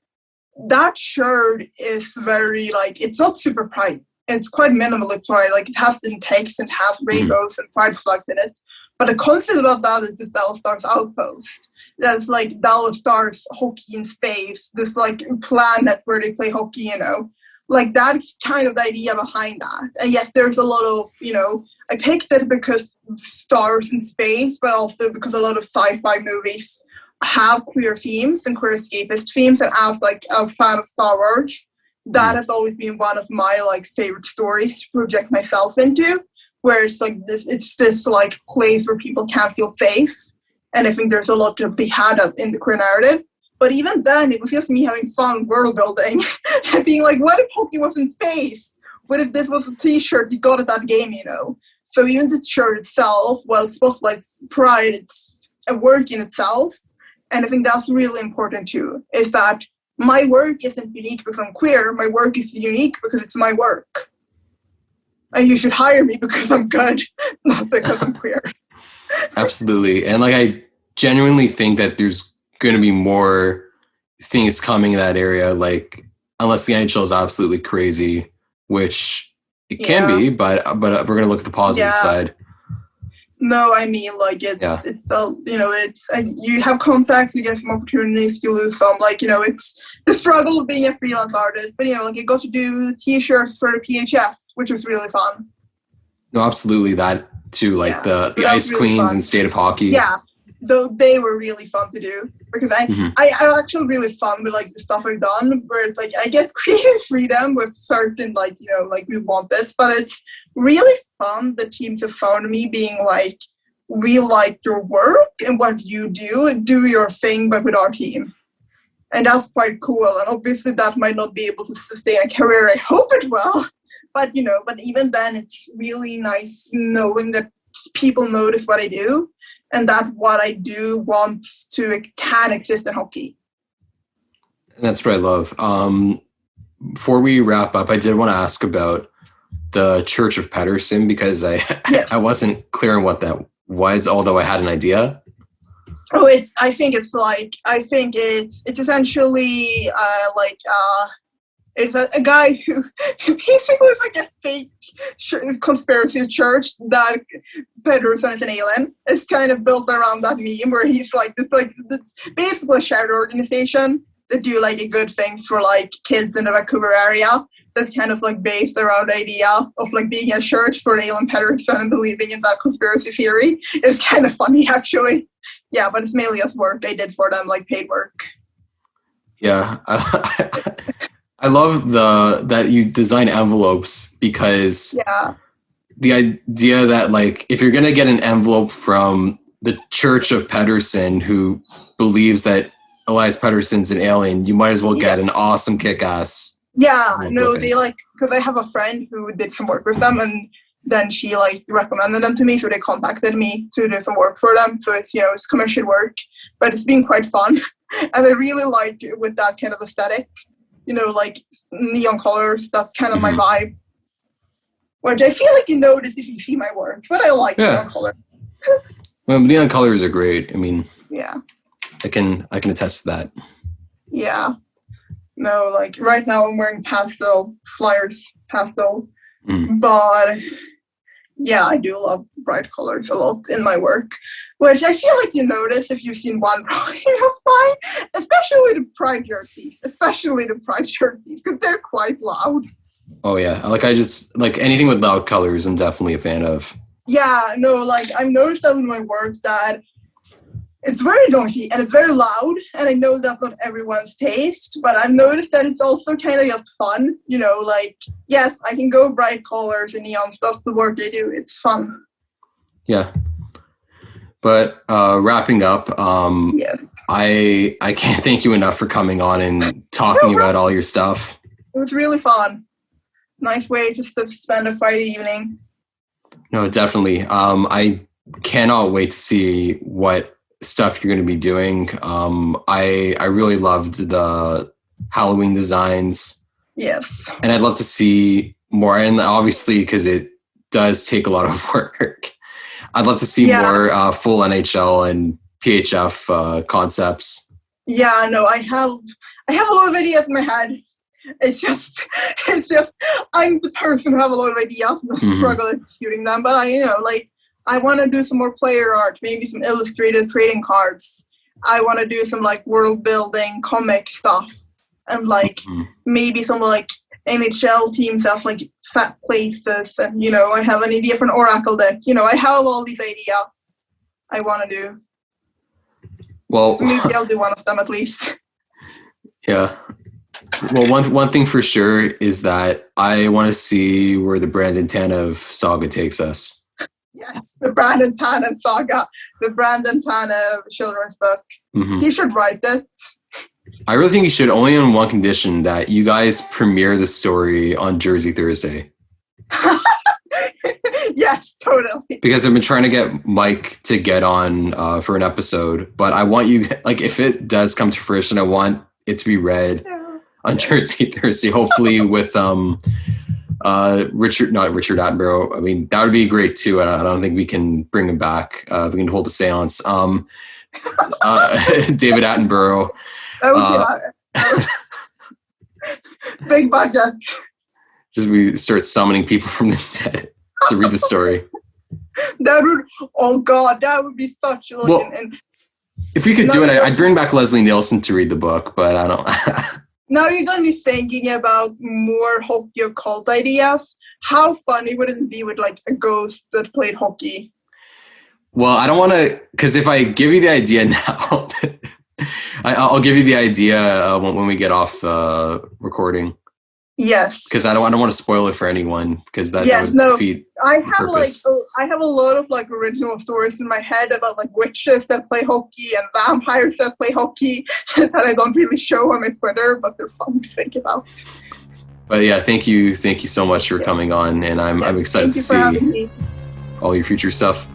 very like, it's not super Pride. It's quite minimalist Pride. Like it has the text and has rainbows and Pride flags in it. But the concept about that is this Dallas Stars outpost. That's like Dallas Stars hockey in space, this like planet where they play hockey, you know. Like that's kind of the idea behind that. And yes, there's a lot of, you know, I picked it because stars in space, but also because a lot of sci-fi movies have queer themes and queer escapist themes. And as like a fan of Star Wars, that has always been one of my like favorite stories to project myself into. Where it's like this like place where people can't feel safe. And I think there's a lot to be had in the queer narrative. But even then, it was just me having fun world building and being like, what if hockey was in space? What if this was a t-shirt you got at that game, you know? So even the shirt itself, well, spotlights Pride, it's a work in itself. And I think that's really important too, is that my work isn't unique because I'm queer. My work is unique because it's my work. And you should hire me because I'm good, not because I'm queer. Absolutely. And like, I genuinely think that there's going to be more things coming in that area, like unless the NHL is absolutely crazy, which it can be, but we're going to look at the positive side. No, I mean, like, it's still, you know, it's, you have contacts, you get some opportunities, you lose some, like, you know, it's the struggle of being a freelance artist, but, you know, like, I got to do t-shirts for the PHF, which was really fun. No, absolutely, that too, like the Ice really Queens and State of Hockey. Yeah, though they were really fun to do, because I'm actually really fun with, like, the stuff I've done, where, like, I get creative freedom with certain, like, you know, like, we want this, but it's really fun that teams have found me being like, we like your work and what you do your thing, but with our team. And that's quite cool. And obviously that might not be able to sustain a career. I hope it will. But, but even then, it's really nice knowing that people notice what I do and that what I do can exist in hockey. That's what I love. Before we wrap up, I did want to ask about the Church of Pedersen, because Yes. I wasn't clear on what that was, although I had an idea. Oh, I think it's essentially it's a guy who basically is like a fake conspiracy church that Pedersen is an alien. It's kind of built around that meme where he's this basically a charity organization that do like a good thing for like kids in the Vancouver area. That's kind of like based around the idea of like being a church for Alan Pedersen and believing in that conspiracy theory. It's kind of funny actually. Yeah, but it's mainly just work I did for them, like paid work. Yeah. I love that you design envelopes, because the idea that like if you're gonna get an envelope from the Church of Pedersen, who believes that Elias Pettersen's an alien, you might as well get an awesome kick-ass. Yeah, no, they because I have a friend who did some work with them, and then she recommended them to me, so they contacted me to do some work for them. So it's it's commission work, but it's been quite fun, and I really like it with that kind of aesthetic. Like neon colors. That's kind of my vibe, which I feel like you notice if you see my work. But I like neon color. Well, neon colors are great. I mean, yeah, I can attest to that. Yeah. No, like right now I'm wearing Flyers pastel, but yeah, I do love bright colors a lot in my work, which I feel like you notice if you've seen one drawing of mine, especially the pride jerseys, because they're quite loud. Oh yeah, I just like anything with loud colors. I'm definitely a fan of. Yeah, no, like I've noticed that in my work that it's very noisy and it's very loud, and I know that's not everyone's taste, but I've noticed that it's also kind of just fun, like, yes, I can go bright colors and neons, that's the work I do, it's fun. Yeah. But wrapping up, yes. I can't thank you enough for coming on and talking about all your stuff. It was really fun. Nice way just to spend a Friday evening. No, definitely. I cannot wait to see what stuff you're going to be doing. I really loved the Halloween designs. Yes. And I'd love to see more, and obviously because it does take a lot of work, I'd love to see more full NHL and PHF concepts. Yeah, no, I have a lot of ideas in my head. It's just I'm the person who have a lot of ideas and struggle executing them, but I want to do some more player art, maybe some illustrated trading cards. I want to do some world building comic stuff, and maybe some NHL teams have fat places, and I have an idea for an Oracle deck. I have all these ideas I want to do. Well, so maybe I'll do one of them at least. Yeah. Well, one thing for sure is that I want to see where the Brandon Tanev saga takes us. Yes, the Brandon Tanev saga, the Brandon Tanev children's book. He should write it. I really think he should, only on one condition, that you guys premiere the story on Jersey Thursday. Yes, totally. Because I've been trying to get Mike to get on for an episode, but I want you, if it does come to fruition, I want it to be read on Jersey Thursday, hopefully with not Richard Attenborough. I mean, that would be great too. I don't think we can bring him back. We can hold a seance. David Attenborough. Big budget. Just we start summoning people from the dead to read the story. That would be such a if we could do it, I'd bring back Leslie Nielsen to read the book, but I don't. Now you're going to be thinking about more hockey occult ideas. How funny would it be with a ghost that played hockey? Well, I don't want to, because if I give you the idea now, I'll give you the idea when we get off recording. Yes. Because I don't want to spoil it for anyone, because that would defeat I have purpose. I have a lot of like original stories in my head about like witches that play hockey and vampires that play hockey that I don't really show on my Twitter, but they're fun to think about. But yeah, thank you so much for coming on, and I'm excited to see all your future stuff.